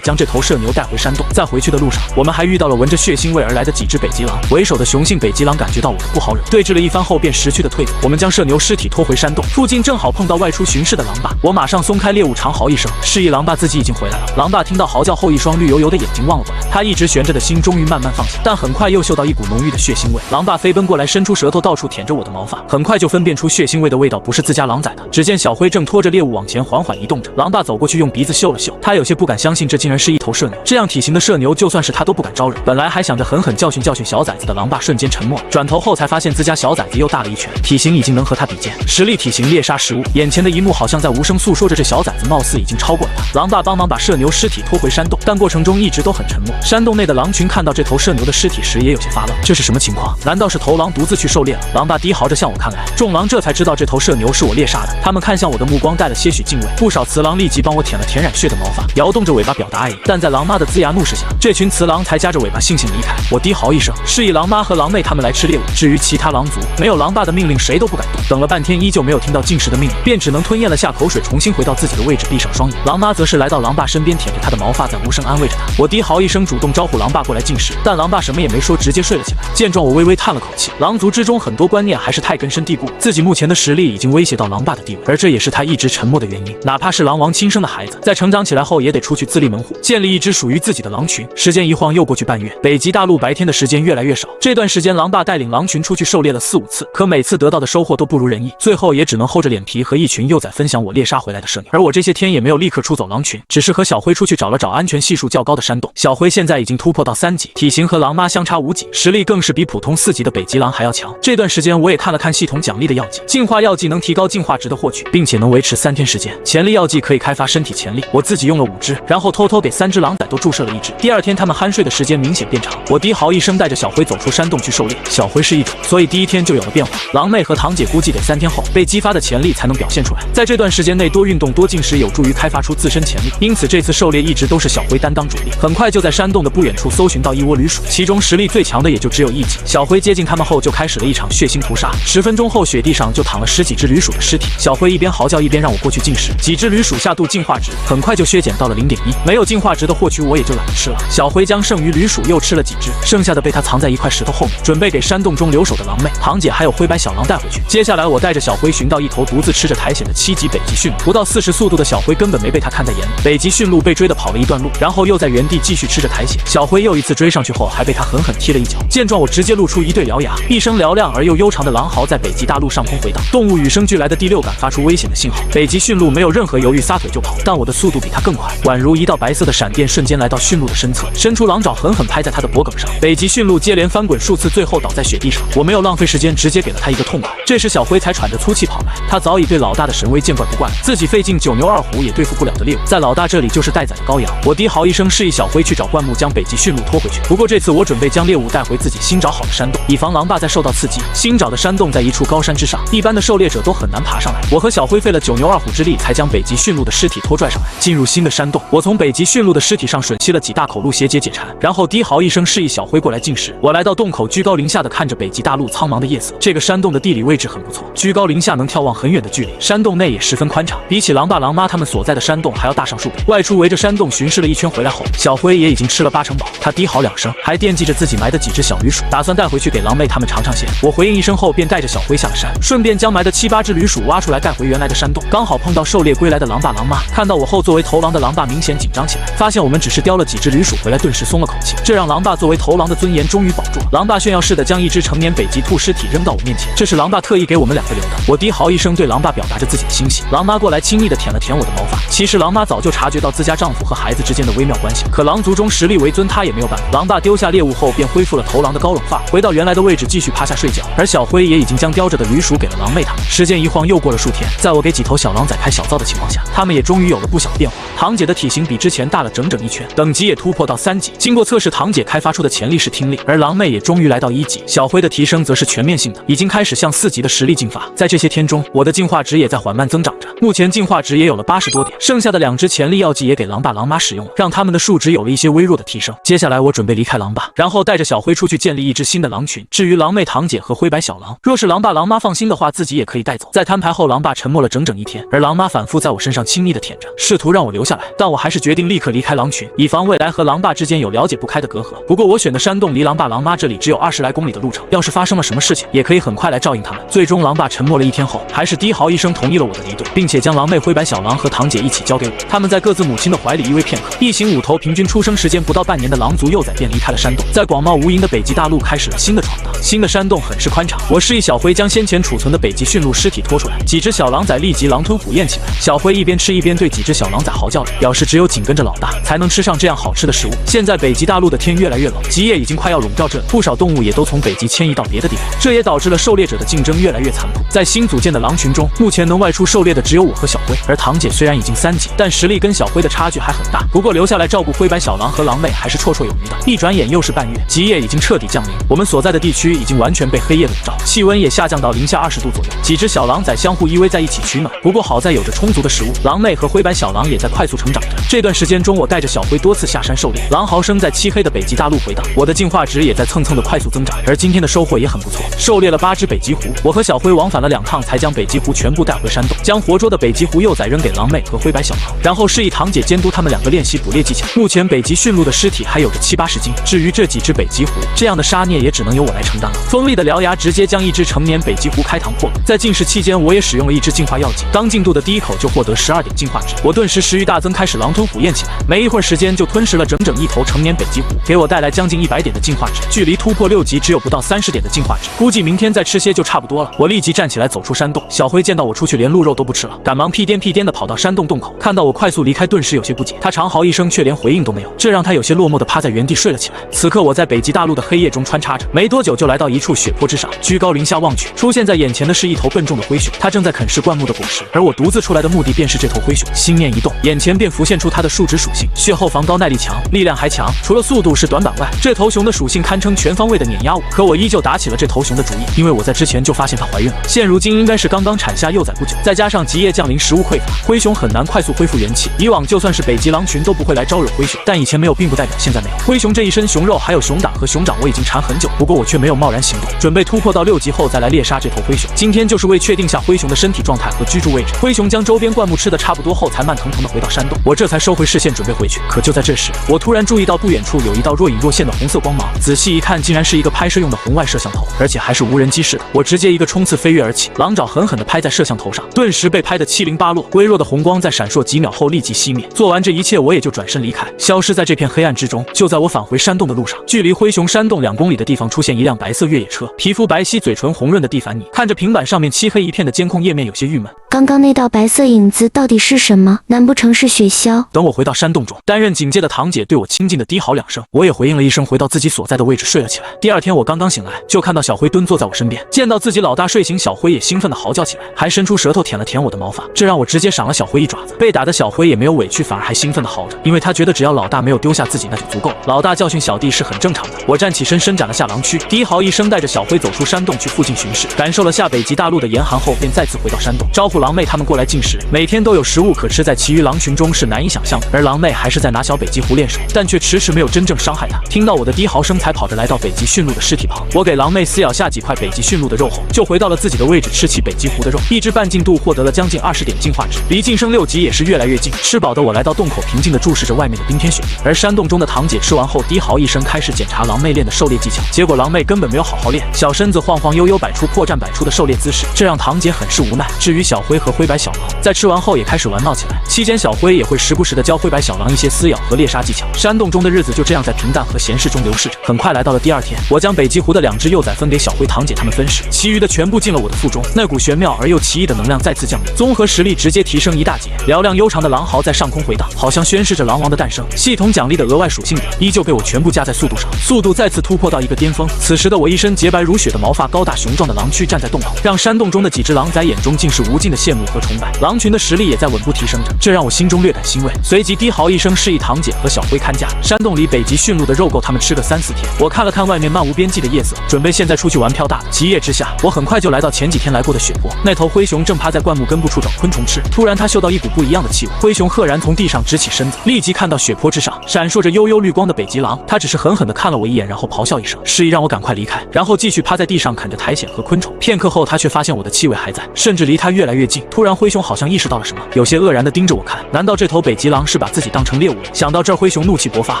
将这头射牛带回山洞。在回去的路上，我们还遇到了闻着血腥味而来的几只北极狼。为首的雄性北极狼感觉到我的不好惹，对峙了一番后便识趣的退走。我们将射牛尸体拖回山洞，附近正好碰到外出巡视的狼爸，我马上松开猎物，长嚎一声，示意狼爸自己已经回来了。狼爸听到嚎叫后，一双绿油油的眼睛望了过来，他一直悬着的心终于慢慢放下，但很快又嗅到一股浓郁的血腥味。狼爸飞奔过来，伸出舌头到处舔着我的毛发，很快就分辨出血腥味的味道不是自家狼崽的。只见小辉正拖着猎物往前缓缓移动着，狼爸走过去用鼻子嗅了嗅，他有些不敢相信这竟然是一头射牛，这样体型的射牛就算是他都不敢招惹。本来还想着狠狠教训教训小崽子的狼爸瞬间沉默了，转头后才发现自家小崽子又大了一圈，体型已经能和他比肩，实力体型猎杀食物。眼前的一幕好像在无声诉说着这小崽子貌似已经超过了他。狼爸帮忙把射牛尸体拖回山洞，但过程中一直都很沉默。山洞内的狼群看到这头射牛的尸体时也有些发愣，这是什么情况？难道是头狼独自去狩猎了？狼爸低嚎着向我看来，众狼这才知道这头射牛是我猎杀的，他们看向我的目光带了些许敬畏。不少雌狼立即帮我舔了舔染血的毛发，摇动着尾巴表达爱意，但在狼妈的龇牙怒视下，这群雌狼才夹着尾巴悻悻离开。我低嚎一声，示意狼妈和狼妹他们来吃猎物。至于其他狼族，没有狼爸的命令谁都不敢动。等了半天依旧没有听到进食的命令，便只能吞咽了下口水，重新回到自己的位置，闭上双眼。狼妈则是来到狼爸身边，舔着他的毛发，在无声安慰着他。我低嚎一声，主动招呼狼爸过来进食，但狼爸什么也没说，直接睡了起来。见状，我微微叹了口气，狼族之中很多观念还是太根深蒂固，自己目前的实力已经威胁到狼爸的地位，而这也是他一直沉默的原因。哪怕是狼王亲生的孩子，在成长起来后也得出去自立门户，建立一支属于自己的狼群。时间一晃又过去半月，北极大陆白天的时间越来越少。这段时间，狼爸带领狼群出去狩猎了4、5次，可每次得到的收获都不如人意，最后也只能厚着脸皮和一群幼崽分享我猎杀回来的射牛。而我这些天也没有立刻出走狼群，只是和小辉出去找了找安全系数较高的山洞。小辉现在已经突破到3级，体型和狼妈相差无几，实力更是比普通4级的北极狼还要强。这段时间我也看了看系统奖励的药剂，进化药剂能提高进化值的获取，并且能维持3天时间。潜力药剂可以开发身体潜力，我自己用了5支，然后偷偷给3只狼崽都注射了1支。第2天他们酣睡的时间明显变长，我低嚎一声，带着小辉走出山洞去狩猎。小辉是异种，所以第1天就有了变化。狼妹和堂姐估计得3天后被激发的潜力才能表现出来。在这段时间内多运动多进食有助于开发出自身潜力，因此这次狩猎一直都是小辉担当主力。很快就在山洞的不远处搜寻到一窝驴鼠，其中实力最强的也就只有1级。小辉接近他们后就开始了一场血腥屠杀，10分钟后雪地上就躺了10几只驴鼠的尸体。小辉一边嚎叫一边让我过去进食，几只驴鼠下肚进化值很快就削减到了0.1，没有进化值的获取我也就懒得吃了。小辉将剩余驴鼠又吃了几只，剩下的被他藏在一块石头后面，准备给山洞中留守的狼妹、堂姐还有灰白小狼带回去。接下来我带着小辉寻到一头独自吃着苔藓的7级北极驯鹿，不到40速度的小辉根本没被他看在眼里。北极驯鹿被追的跑了一段路，然后又在原地继续吃着苔藓。小辉又一次追上去后还被他狠狠踢了一脚。见状我直接露出一对獠牙，一声嘹亮而又悠长的狼嚎在北极大陆上空回荡。动物与生俱来的第6感发出危险的信号，北极驯鹿没有任何犹豫，撒腿就跑，但我的速度比它更快，宛如一道白色的闪电瞬间来到驯鹿的身侧，伸出狼爪狠狠拍在它的脖颈上。北极驯鹿接连翻滚数次，最后倒在雪地上。我没有浪费时间，直接给了它一个痛快。这时小辉才喘着粗气跑来，他早已对老大的神威见怪不怪，自己费尽9牛2虎也对付不了的猎物，在老大这里就是待宰的羔羊。我低嚎一声，示意小辉去找灌木将北极驯鹿拖回去。不过这次我准备将猎物带回自己新找好的山洞，以防狼爸再受到刺激。新找的山洞在一处高山之上，一般的狩猎者都很难爬上来。我和小辉费了9牛2虎之力，才将北极驯鹿的尸体拖拽上来。进入新的山洞，我从北极驯鹿的尸体上吮吸了几大口鹿血解馋，然后低嚎一声，示意小辉过来进食。我来到洞口，居高临下的看着北极大陆苍茫的夜色。这个山洞的地理位置很不错，居高临下能眺望很远的距离，山洞内也十分宽敞，比起狼爸狼妈他们所在的山洞还要大上数倍。外出围着山洞巡视了一圈回来后，小辉也已经吃了8成饱，他低嚎2声，还惦记着自己埋的几只小驴鼠，打算带回去给狼妹他们尝尝鲜。我回应一声后，便带着小辉下了山，顺便将埋的7、8只驴鼠挖出来带回原来的山洞。刚好碰到狩猎归来的狼爸狼妈，看到我后，作为头狼的狼爸明显紧张起来，发现我们只是叼了几只驴鼠回来，顿时松了口气，这让狼爸作为头狼的尊严终于保住了。狼爸炫耀似的将一只成年北极兔尸体扔到我面前，这是狼爸特意给我们2个留的。我低嚎一声，对狼爸表达着自己的欣喜。狼妈过来亲昵的舔了舔我的毛发。其实狼妈早就察觉到自家丈夫和孩子之间的微妙关系，可狼族中实力为尊，她也没有办法。狼爸丢下猎物后，便恢复了头狼的高冷范儿，回到原来的位置继续趴下睡觉。而小辉也已经将叼着的驴鼠给了狼妹他们。时间一晃又过了数天，在我给几头小狼崽开小灶的情况下，他们也终于有了不小的变化。堂姐的体型比之前大了整整1圈，等级也突破到3级。经过测试，堂姐开发出的潜力是听力，而狼妹也终于来到1级。小辉的提升则是全面性的，已经开始向4级的实力进发。在这些天中，我的进化值也在缓慢增长着，目前进化值也有了80多点。剩下的2只潜力药剂也给狼爸狼妈使用了，让他们的数值有了一些微弱的提升。接下来我准备离开狼爸，然后带着小辉出去建立一支新的狼群。至于狼妹堂姐和灰白小狼，若是狼爸狼妈放心的话，自己也可以带走。在摊牌后，狼爸沉沉默了整整一天，而狼妈反复在我身上亲昵地舔着，试图让我留下来，但我还是决定立刻离开狼群，以防未来和狼爸之间有了解不开的隔阂。不过我选的山洞离狼爸狼妈这里只有20来公里的路程，要是发生了什么事情，也可以很快来照应他们。最终狼爸沉默了一天后，还是低嚎一声同意了我的离队，并且将狼妹灰白小狼和堂姐一起交给我。他们在各自母亲的怀里依偎片刻，一行5头平均出生时间不到半年的狼族幼崽便离开了山洞，在广袤无垠的北极大陆开始了新的闯荡。新的山洞很是宽敞，我示意小辉将先前储存的北极驯鹿尸体拖出来，几只小狼崽立即狼吞虎咽起来。小辉一边吃一边对几只小狼崽嚎叫着，表示只有紧跟着老大才能吃上这样好吃的食物。现在北极大陆的天越来越冷，极夜已经快要笼罩这里，不少动物也都从北极迁移到别的地方，这也导致了狩猎者的竞争越来越残酷。在新组建的狼群中，目前能外出狩猎的只有我和小辉，而堂姐虽然已经3级，但实力跟小辉的差距还很大。不过留下来照顾灰白小狼和狼妹还是绰绰有余的。一转眼又是半月，极夜已经彻底降临，我们所在的地区已经完全被黑夜笼罩，气温也下降到零下20度左右。几只小狼崽相互依偎在一起取暖，不过好在有着充足的食物，狼妹和灰白小狼也在快速成长着。这段时间中，我带着小辉多次下山狩猎，狼嚎声在漆黑的北极大陆回荡，我的进化值也在蹭蹭的快速增长。而今天的收获也很不错，狩猎了8只北极狐，我和小辉往返了2趟才将北极狐全部带回山洞，将活捉的北极狐幼崽扔给狼妹和灰白小狼，然后示意堂姐监督他们2个练习捕猎技巧。目前北极驯鹿的尸体还有着70、80斤，至于这几只北极狐，这样的杀孽也只能由我来承担了。锋利的獠牙直接将一只成年北极狐开膛破肚。在进食期间，我也使用了一支进化药剂，刚进肚的第一口就获得12点进化值，我顿时食欲大增，开始狼吞虎咽起来。没一会儿时间就吞食了整整1头成年北极狐，给我带来将近100点的进化值，距离突破6级只有不到30点的进化值，估计明天再吃些就差不多了。我立即站起来走出山洞，小辉见到我出去连鹿肉都不吃了，赶忙屁颠屁颠地跑到山洞洞口，看到我快速离开，顿时有些不解，他长嚎一声却连回应都没有，这让他有些落寞地趴在原地睡了起来。此刻我在北极大陆的黑夜中穿插着，没多久就来到一处雪坡之上，居高临下望去，出现在眼前的是一头笨重的灰熊，它正在啃食灌木的果实，而我独自出来的目的便是这头灰熊。心念一动，眼前便浮现出它的数值属性：血厚防高、耐力强、力量还强，除了速度是短板外，这头熊的属性堪称全方位的碾压我。可我依旧打起了这头熊的主意，因为我在之前就发现它怀孕了，现如今应该是刚刚产下幼崽不久，再加上极夜降临，食物匮乏，灰熊很难快速恢复元气。以往就算是北极狼群都不会来招惹灰熊，但以前没有并不代表现在没有。灰熊这一身熊肉还有熊胆和熊掌我已经馋很久，不过我却没有贸然行动，准备突破到6级后再来猎杀这头灰熊。今天就是为确定下灰熊的身体状态和居住位置。灰熊将周边灌木吃得差不多后，才慢腾腾地回到山洞，我这才收回视线准备回去。可就在这时，我突然注意到不远处有一道若隐若现的红色光芒，仔细一看，竟然是一个拍摄用的红外摄像头，而且还是无人机式的。我直接一个冲刺飞跃而起，狼爪狠狠地拍在摄像头上，顿时被拍得七零八落，微弱的红光在闪烁几秒后立即熄灭。做完这一切，我也就转身离开，消失在这片黑暗之中。就在我返回山洞的路上，距离灰熊山洞2公里的地方出现一辆白色越野车，皮肤白皙、嘴唇红润的蒂凡尼看着平板上面漆黑一片的监控页面，有些郁闷。刚刚那道白色影子到底是什么？难不成是雪橇？等我回到山洞中，担任警戒的堂姐对我亲近的低嚎2声，我也回应了一声，回到自己所在的位置睡了起来。第2天我刚刚醒来，就看到小辉蹲坐在我身边，见到自己老大睡醒，小辉也兴奋地嚎叫起来，还伸出舌头舔了舔我的毛发，这让我直接赏了小辉一爪子。被打的小辉也没有委屈，反而还兴奋地嚎着，因为他觉得只要老大没有丢下自己那就足够了。老大教训小弟是很正常的。我站起身，伸展了下狼躯，低嚎一声，带着小辉走出山洞去附近巡视，感受了下北极大陆的严寒后，便再次回到山洞，招呼狼妹他们过来进食。每天都有食物可吃，在其余狼群中是难以想象的。而狼妹还是在拿小北极狐练手，但却迟迟没有真正伤害它。听到我的低嚎声，才跑着来到北极驯鹿的尸体旁。我给狼妹撕咬下几块北极驯鹿的肉后，就回到了自己的位置，吃起北极狐的肉。一只半进度获得了将近20点进化值，离晋升6级也是越来越近。吃饱的我来到洞口，平静地注视着外面的冰天雪地。而山洞中的堂姐吃完后，低嚎一声，开始检查狼妹练的狩猎技巧。结果狼妹根本没有好好练，小身子晃晃悠悠，摆出破绽百出的狩猎姿势，这让堂姐很是无奈。至于小辉和灰白小狼，在吃完后也开始玩闹起来。期间小辉也会时不时地教灰白小狼一些撕咬和猎杀技巧。山洞中的日子就这样在平淡和闲适中流逝着。很快来到了第2天，我将北极狐的2只幼崽分给小辉、堂姐他们分食，其余的全部进了我的腹中。那股玄妙而又奇异的能量再次降临，综合实力直接提升1大截。嘹亮悠长的狼嚎在上空回荡，好像宣示着狼王的诞生。系统奖励的额外属性点依旧被我全部加在速度上，速度再次突破到一个巅峰。此时的我一身洁白如雪的毛发，高大雄壮的狼躯站在洞口，让山洞中的几只狼崽眼中尽是无尽的羡慕和崇拜。狼群的实力也在稳步提升着，这让我心中略感欣慰。随即低嚎一声，示意堂姐和小辉看家。山洞里北极驯鹿的肉够他们吃个3、4天。我看了看外面漫无边际的夜色，准备现在出去玩飘大的。极夜之下，我很快就来到前几天来过的雪坡。那头灰熊正趴在灌木根部处找昆虫吃，突然它嗅到一股不一样的气味，灰熊赫然从地上直起身子，立即看到雪坡之上闪烁着悠悠绿光的北极狼，它只是狠狠地看了我一眼，然后咆哮一声，示意让我赶快离开，然后继续趴在地上啃着苔藓和昆虫。片刻后，它却发现我的气味还在，甚至离离他越来越近。突然灰熊好像意识到了什么，有些愕然地盯着我看，难道这头北极狼是把自己当成猎物了？想到这儿，灰熊怒气勃发，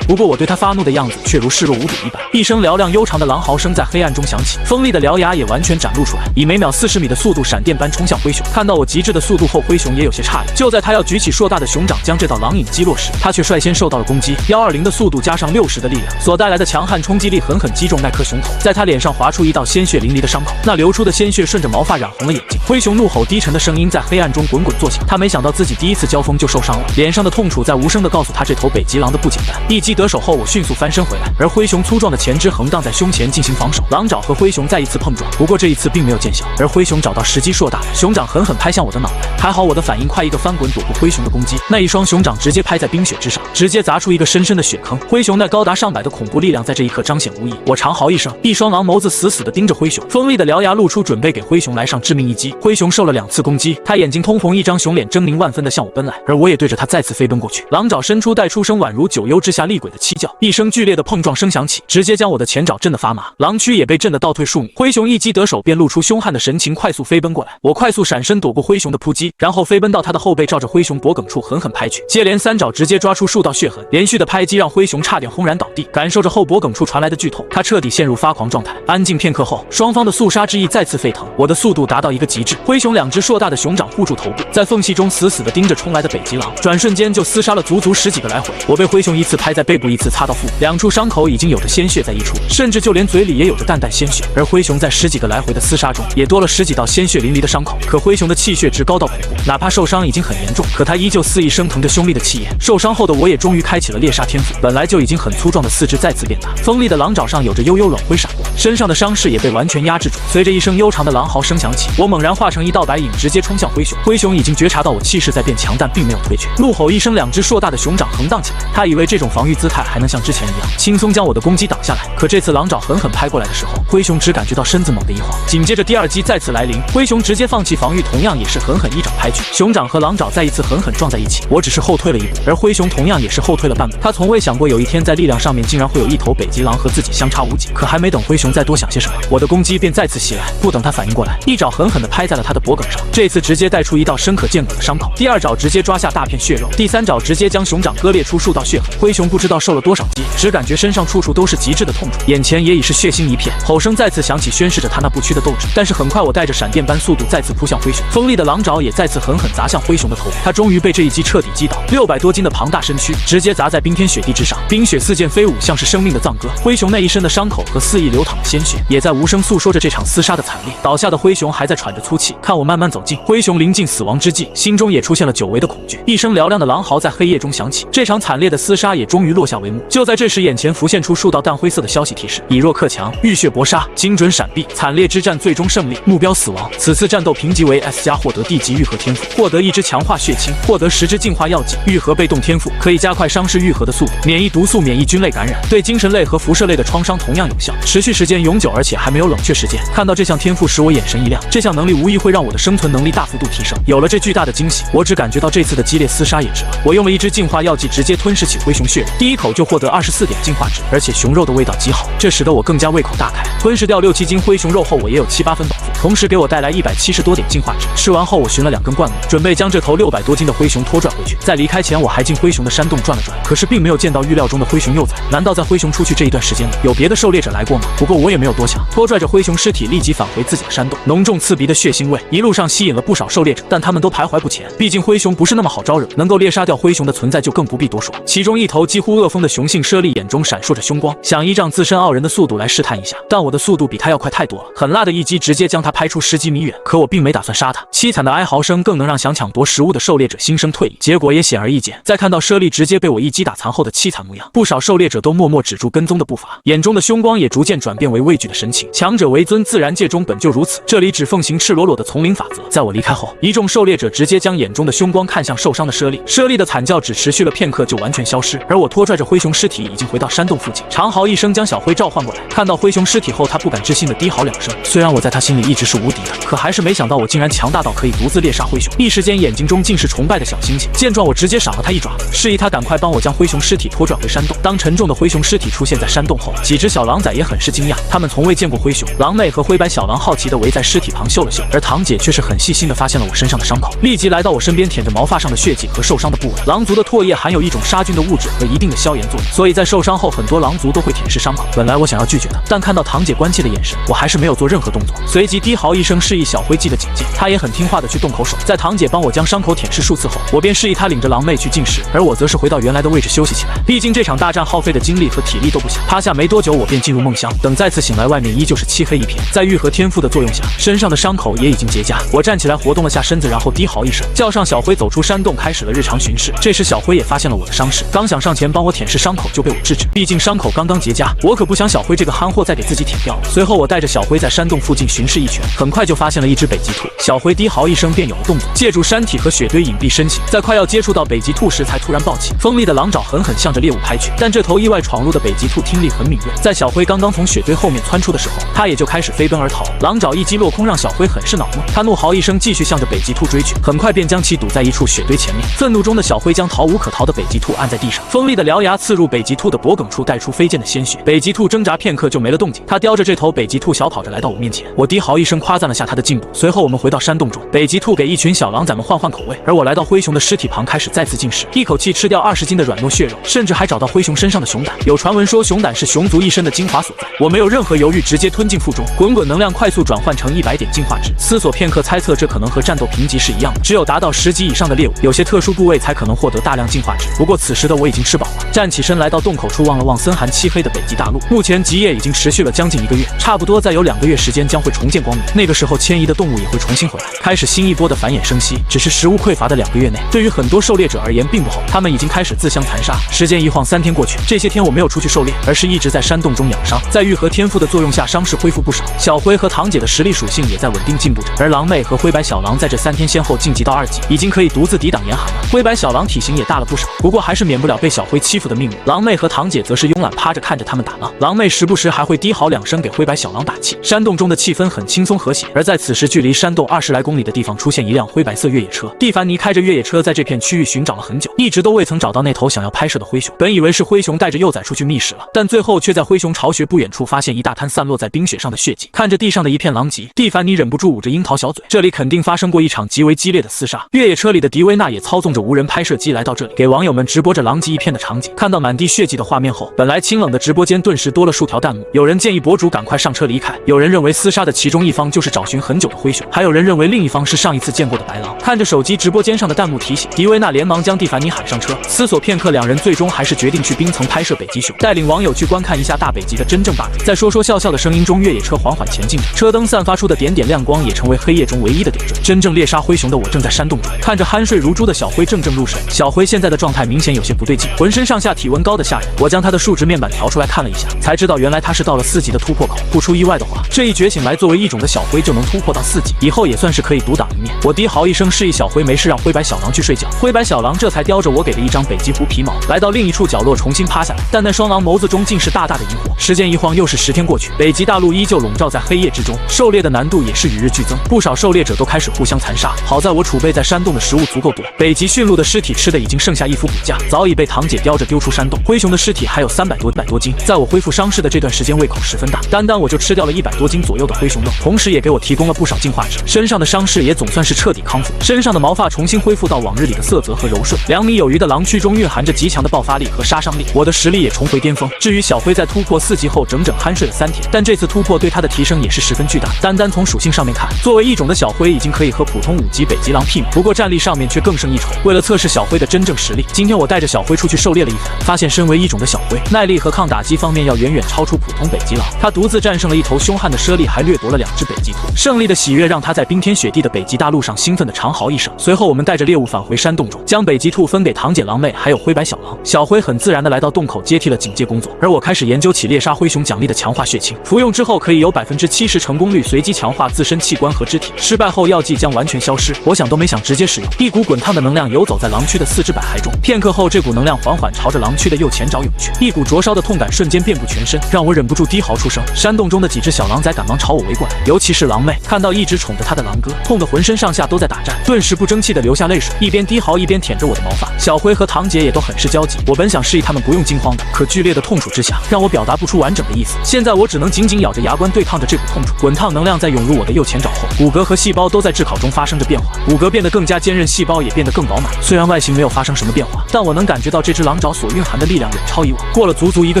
不过我对他发怒的样子却如视若无睹一般。一声嘹亮悠长的狼嚎声在黑暗中响起，锋利的獠牙也完全展露出来，以每秒40米的速度闪电般冲向灰熊。看到我极致的速度后，灰熊也有些诧异。就在他要举起硕大的熊掌将这道狼影击落时，他却率先受到了攻击。120的速度加上60的力量所带来的强悍冲击力，狠狠击中那颗熊头，在他脸上划出一道鲜血淋漓的伤口，那流出的鲜血顺着毛发染红了眼睛。灰熊怒吼低沉的声音在黑暗中滚滚作响，他没想到自己第一次交锋就受伤了，脸上的痛楚在无声地告诉他这头北极狼的不简单。一击得手后，我迅速翻身回来，而灰熊粗壮的前肢横荡在胸前进行防守。狼爪和灰熊再一次碰撞，不过这一次并没有见效，而灰熊找到时机硕大，熊掌狠狠拍向我的脑袋。还好我的反应快，一个翻滚躲过灰熊的攻击，那一双熊掌直接拍在冰雪之上，直接砸出一个深深的血坑。灰熊那高达上百的恐怖力量在这一刻彰显无疑。我长嚎一声，一双狼眸子死死地盯着灰熊，锋利的獠牙露出，准备给灰熊来上致命一击。灰熊受了2次攻击，他眼睛通红，一张熊脸狰狞万分地向我奔来，而我也对着他再次飞奔过去。狼爪伸出，带出声宛如九幽之下厉鬼的凄叫，一声剧烈的碰撞声响起，直接将我的前爪震得发麻，狼躯也被震得倒退数米。灰熊一击得手，便露出凶悍的神情，快速飞奔过来。我快速闪身躲过灰熊的扑击，然后飞奔到他的后背，照着灰熊脖颈处狠狠拍去，接连3爪直接抓出数道血痕，连续的拍击让灰熊差点轰然倒地。感受着后脖颈处传来的剧痛，他彻底陷入发狂状态。安静片刻后，双方的肃杀之意再次沸腾，我的速度达到一个极致。灰熊2只硕大的熊掌护住头部，在缝隙中死死地盯着冲来的北极狼，转瞬间就厮杀了足足10几个来回。我被灰熊一次拍在背部，一次擦到腹部，2处伤口已经有着鲜血在溢出，甚至就连嘴里也有着淡淡鲜血。而灰熊在10几个来回的厮杀中，也多了10几道鲜血淋漓的伤口。可灰熊的气血值高到恐怖，哪怕受伤已经很严重，可他依旧肆意升腾着凶厉的气焰。受伤后的我也终于开启了猎杀天赋，本来就已经很粗壮的四肢再次变大，锋利的狼爪上有着悠悠冷灰闪过，身上的伤势也被完全压制住。随着一声悠长的狼嚎声响起，我猛然化成一道白影，直接冲向灰熊。灰熊已经觉察到我气势在变强，但并没有退却，怒吼一声，2只硕大的熊掌横荡起来。他以为这种防御姿态还能像之前一样轻松将我的攻击挡下来，可这次狼爪狠狠拍过来的时候，灰熊只感觉到身子猛地一晃，紧接着第2击再次来临，灰熊直接放弃防御，同样也是狠狠一掌拍去，熊掌和狼爪再一次狠狠撞在一起。我只是后退了一步，而灰熊同样也是后退了半步。他从未想过有一天在力量上面竟然会有一头北极狼和自己相差无几。可还没等灰熊再多想些什么，我的攻击便再次袭来。不等他反应过来，一爪狠狠地拍在了他的脖颈上，这次直接带出一道深可见骨的伤口。第2爪直接抓下大片血肉，第3爪直接将熊掌割裂出数道血痕。灰熊不知道受了多少击，只感觉身上处处都是极致的痛楚，眼前也已是血腥一片。吼声再次响起，宣示着他那不屈的斗志。但是很快，我带着闪电般速度再次扑向灰熊，锋利的狼爪也再次狠狠砸向灰熊的头部。他终于被这一击彻底击倒，600多斤的庞大身躯直接砸在冰天雪地之上，冰雪四溅飞舞，像是生命的葬歌。灰熊那一身的伤口和肆意流淌的鲜血，也在无声诉说着这场厮杀的惨烈。倒下的灰熊还在喘着粗气，看我慢慢走近，灰熊临近死亡之际，心中也出现了久违的恐惧。一声嘹亮的狼嚎在黑夜中响起，这场惨烈的厮杀也终于落下帷幕。就在这时，眼前浮现出数道淡灰色的消息提示：以弱克强，浴血搏杀，精准闪避，惨烈之战最终胜利，目标死亡。此次战斗评级为 S+，获得地级愈合天赋，获得1支强化血清，获得10支净化药剂。愈合被动天赋可以加快伤势愈合的速度，免疫毒素，免疫菌类感染，对精神类和辐射类的创伤同样有效，持续时间永久，而且还没有冷却时间。看到这项天赋时，我眼神一亮，这项能力无疑会让我的生存能力大幅度提升。有了这巨大的惊喜，我只感觉到这次的激烈厮杀也值了。我用了1支净化药剂，直接吞噬起灰熊血肉，第一口就获得24点净化值，而且熊肉的味道极好，这使得我更加胃口大开。吞噬掉6、7斤灰熊肉后，我也有7、8分饱腹，同时给我带来170多点净化值。吃完后，我寻了2根灌木，准备将这头600多斤的灰熊拖拽回去。在离开前，我还进灰熊的山洞转了转，可是并没有见到预料中的灰熊幼崽。难道在灰熊出去这一段时间里，有别的狩猎者来过吗？不过我也没有多想，拖拽着灰熊尸体立即返回自己的山洞。浓重刺鼻的血腥味一路上吸引了不少狩猎者，但他们都徘徊不前，毕竟灰熊不是那么好招惹，能够猎杀掉灰熊的存在就更不必多说。其中一头几乎饿疯的雄性猞猁眼中闪烁着凶光，想依仗自身傲人的速度来试探一下，但我的速度比他要快太多了，狠辣的一击直接将他拍出10几米远。可我并没打算杀他，凄惨的哀嚎声更能让想抢夺食物的狩猎者心生退意。结果也显而易见，在看到猞猁直接被我一击打残后的凄惨模样，不少狩猎者都默默止住跟踪的步伐，眼中的凶光也逐渐转变为畏惧的神情。强者为尊，自然界中本就如此，这里只奉行赤裸裸的丛林法则。在我离开后，一众狩猎者直接将眼中的凶光看向受伤的猞猁，猞猁的惨叫只持续了片刻就完全消失，而我拖拽着灰熊尸体已经回到山洞附近，长嚎一声将小灰召唤过来。看到灰熊尸体后，他不敢置信的低嚎2声，虽然我在他心里一直直是无敌的，可还是没想到我竟然强大到可以独自猎杀灰熊，一时间眼睛中尽是崇拜的小星星。见状，我直接赏了他一爪子，示意他赶快帮我将灰熊尸体拖转回山洞。当沉重的灰熊尸体出现在山洞后，几只小狼崽也很是惊讶，他们从未见过灰熊。狼妹和灰白小狼好奇地围在尸体旁嗅了嗅，而堂姐却是很细心地发现了我身上的伤口，立即来到我身边舔着毛发上的血迹和受伤的部位。狼族的唾液含有一种杀菌的物质和一定的消炎作用，所以在受伤后很多狼族都会舔舐伤口。本来我想要拒绝的，但看到堂姐关切的眼神，我还是没有做任何动作，随即低嚎一声示意小灰记得警戒。她也很听话的去动口手。在堂姐帮我将伤口舔舐数次后，我便示意她领着狼妹去进食，而我则是回到原来的位置休息起来。毕竟这场大战耗费的精力和体力都不小。趴下没多久，我便进入梦乡。等再次醒来，外面依旧是漆黑一片。在愈合天赋的作用下，身上的伤口也已经结痂。我站起来活动了下身子，然后低嚎一声，叫上小灰走出山洞，开始了日常巡视。这时小灰也发现了我的伤势，刚想上前帮我舔舐伤口，就被我制止。毕竟伤口刚刚结痂，我可不想小灰这个憨货再给自己舔掉了。随后我带着小灰在山洞附近巡视一圈，很快就发现了一只北极兔。小灰低嚎一声便有了动作，借助山体和雪堆隐蔽身形，在快要接触到北极兔时才突然暴起，锋利的狼爪狠狠向着猎物拍去。但这头意外闯入的北极兔听力很敏锐，在小灰刚刚从雪堆后面窜出的时候，它也就开始飞奔而逃。狼爪一击落空，让小灰很是恼怒，他怒嚎一声，继续向着北极兔追去，很快便将其堵在一处雪堆前面。愤怒中的小灰将逃无可逃的北极兔按在地上，锋利的獠牙刺入北极兔的脖颈处，带出飞溅的鲜血。北极兔挣扎片刻就没了动静，它叼着这头北极兔小跑着来到我面前，我低嚎一声夸赞了下它的进步。随后我们回到山洞中，北极兔给一群小狼崽们换换口味，而我来到灰熊的尸体旁，开始再次进食，一口气吃掉20斤的软糯血肉，甚至还找到灰熊身上的熊胆。有传闻说熊胆是熊族一身的精华所在，我没有任何犹豫，直接吞进腹中，滚滚能量快速转换成100点进化值。思索片刻，猜测这可能和战斗评级是一样的，只有达到10级以上的猎物，有些特殊部位才可能获得大量进化值。不过此时的我已经吃饱了，站起身来到洞口处，望了望森寒漆黑的北极大陆。目前极夜已经持续了将近1个月，差不多再有2个月时间将会重见光明，那个时候迁移的动物也会重新回来，开始新一波的繁衍生息。只是食物匮乏的2个月内，对于很多狩猎者而言并不好，他们已经开始自相残杀。时间一晃3天过去，这些天我没有出去狩猎，而是一直在山洞中养伤。在愈合天赋的作用下，伤势恢复不少。小灰和堂姐的实力属性也在稳定进步着，而狼妹和灰白小狼在这3天先后晋级到2级，已经可以独自抵挡严寒了。灰白小狼体型也大了不少，不过还是免不了被小灰欺负的命运。狼妹和堂姐则是慵懒趴着看着他们打闹，狼妹时不时还会低嚎2声给灰白小狼打气。山洞中的气氛很轻松和谐，而在此时距离山洞20来公里的地方出现一辆灰白色越野车。蒂凡尼开着越野车在这片区域寻找了很久，一直都未曾找到那头想要拍摄的灰熊。本以为是灰熊带着幼崽出去觅食了，但最后却在灰熊巢穴不远处发现一大滩散落在冰雪上的血迹。看着地上的一片狼藉，蒂凡尼忍不住捂着樱桃小嘴，这里肯定发生过一场极为激烈的厮杀。越野车里的迪维娜也操纵着无人拍摄机来到这里，给网友们直播着狼藉一片的场景。看到满地血迹的画面后，本来清冷的直播间顿时多了数条弹幕，有人建议博主赶快上车离开，有人认为厮杀的其中一方就是找寻很久的灰熊，还有人认为另一方是上一次见过的白狼。看着手机直播间上的弹幕提醒，迪维娜连忙将蒂凡尼喊上车。思索片刻，两人最终还是决定去冰层拍摄北极熊，带领网友去观看一下大北极的真正霸主。在说说笑笑的声音中，越野车缓缓前进着，车灯散发出的点点亮光也成为黑夜中唯一的点缀。真正猎杀灰熊的我正在山洞中，看着酣睡如猪的小灰怔怔入神。小灰现在的状态明显有些不对劲，浑身上下体温高的吓人。我将他的数值面板调出来看了一下，才知道原来他是到了4级的突破口。不出意外的话，这一觉醒来作为异种的小灰就能突破到4级，以后也算是可以独当一面。我低嚎一声示意小灰没事，让灰白小狼去睡觉。灰白小狼这才叼着我给的一张北极狐皮毛，来到另一处角落重新趴下来。但那双狼眸子中尽是大大的疑惑。时间一晃又是10天过去，北极大陆依旧笼罩在黑夜之中，狩猎的难度也是与日俱增，不少狩猎者都开始互相残杀。好在我储备在山洞的食物足够多，北极驯鹿的尸体吃的已经剩下一副骨架，早已被堂姐叼着丢出山洞。灰熊的尸体还有300多斤，在我恢复伤势的这段时间，胃口十分大，单单我就吃掉了100多斤左右的灰熊肉，同时也给我提供了不少进化值，身上的伤势也总算是彻底康复，身上的毛发重新恢复到往日里的色泽和柔顺。2米有余的狼躯中蕴含着极强的爆发力和杀伤力，我的实力也重回巅峰。至于小灰在突破4级后整整酣睡了3天，但这次突破对他的提升也是十分巨大。单单从属性上面看，作为异种的小灰已经可以和普通5级北极狼媲美，不过战力上面却更胜一筹。为了测试小灰的真正实力，今天我带着小灰出去狩猎了一番，发现身为异种的小灰耐力和抗打击方面要远远超出普通北极狼。他独自战胜了一头凶悍的猞猁，还掠夺了2只北极兔。胜利的喜悦让他在冰天雪地的北极大陆上兴奋的长嚎一声。随后我们带着猎物返回山洞中，将北极兔分给堂姐狼妹还有灰白小狼。小灰很自然的来到洞口接替了警戒工作，而我开始研究起猎杀灰熊奖励的强化血清，服用之后可以有70%成功率随机强化自身器官和肢体，失败后药剂将完全消失。我想都没想直接使用，一股滚烫的能量游走在狼躯的4肢百骸中，片刻后这股能量缓缓朝着狼躯的右前爪涌去，一股灼烧的痛感瞬间遍布全身，让我忍不住低嚎出声。山洞中的几只小狼崽赶忙朝我围过来，尤其是狼妹，看到一直宠着她的狼哥，痛得浑身上下都在打颤，顿时不争气的流下泪水，一边低嚎一边舔着我的毛发。小辉和堂姐也都很是焦急，我本想示意他们不用惊慌的，可剧烈的痛楚之下，让我表达不出完整的意思。现在我只能紧紧咬着牙关对抗着这股痛楚。滚烫能量在涌入我的右前爪后，骨骼和细胞都在炙烤中发生着变化，骨骼变得更加坚韧，细胞也变得更饱满。虽然外形没有发生什么变化，但我能感觉到这只狼爪所蕴含的力量远超以往。过了足足1个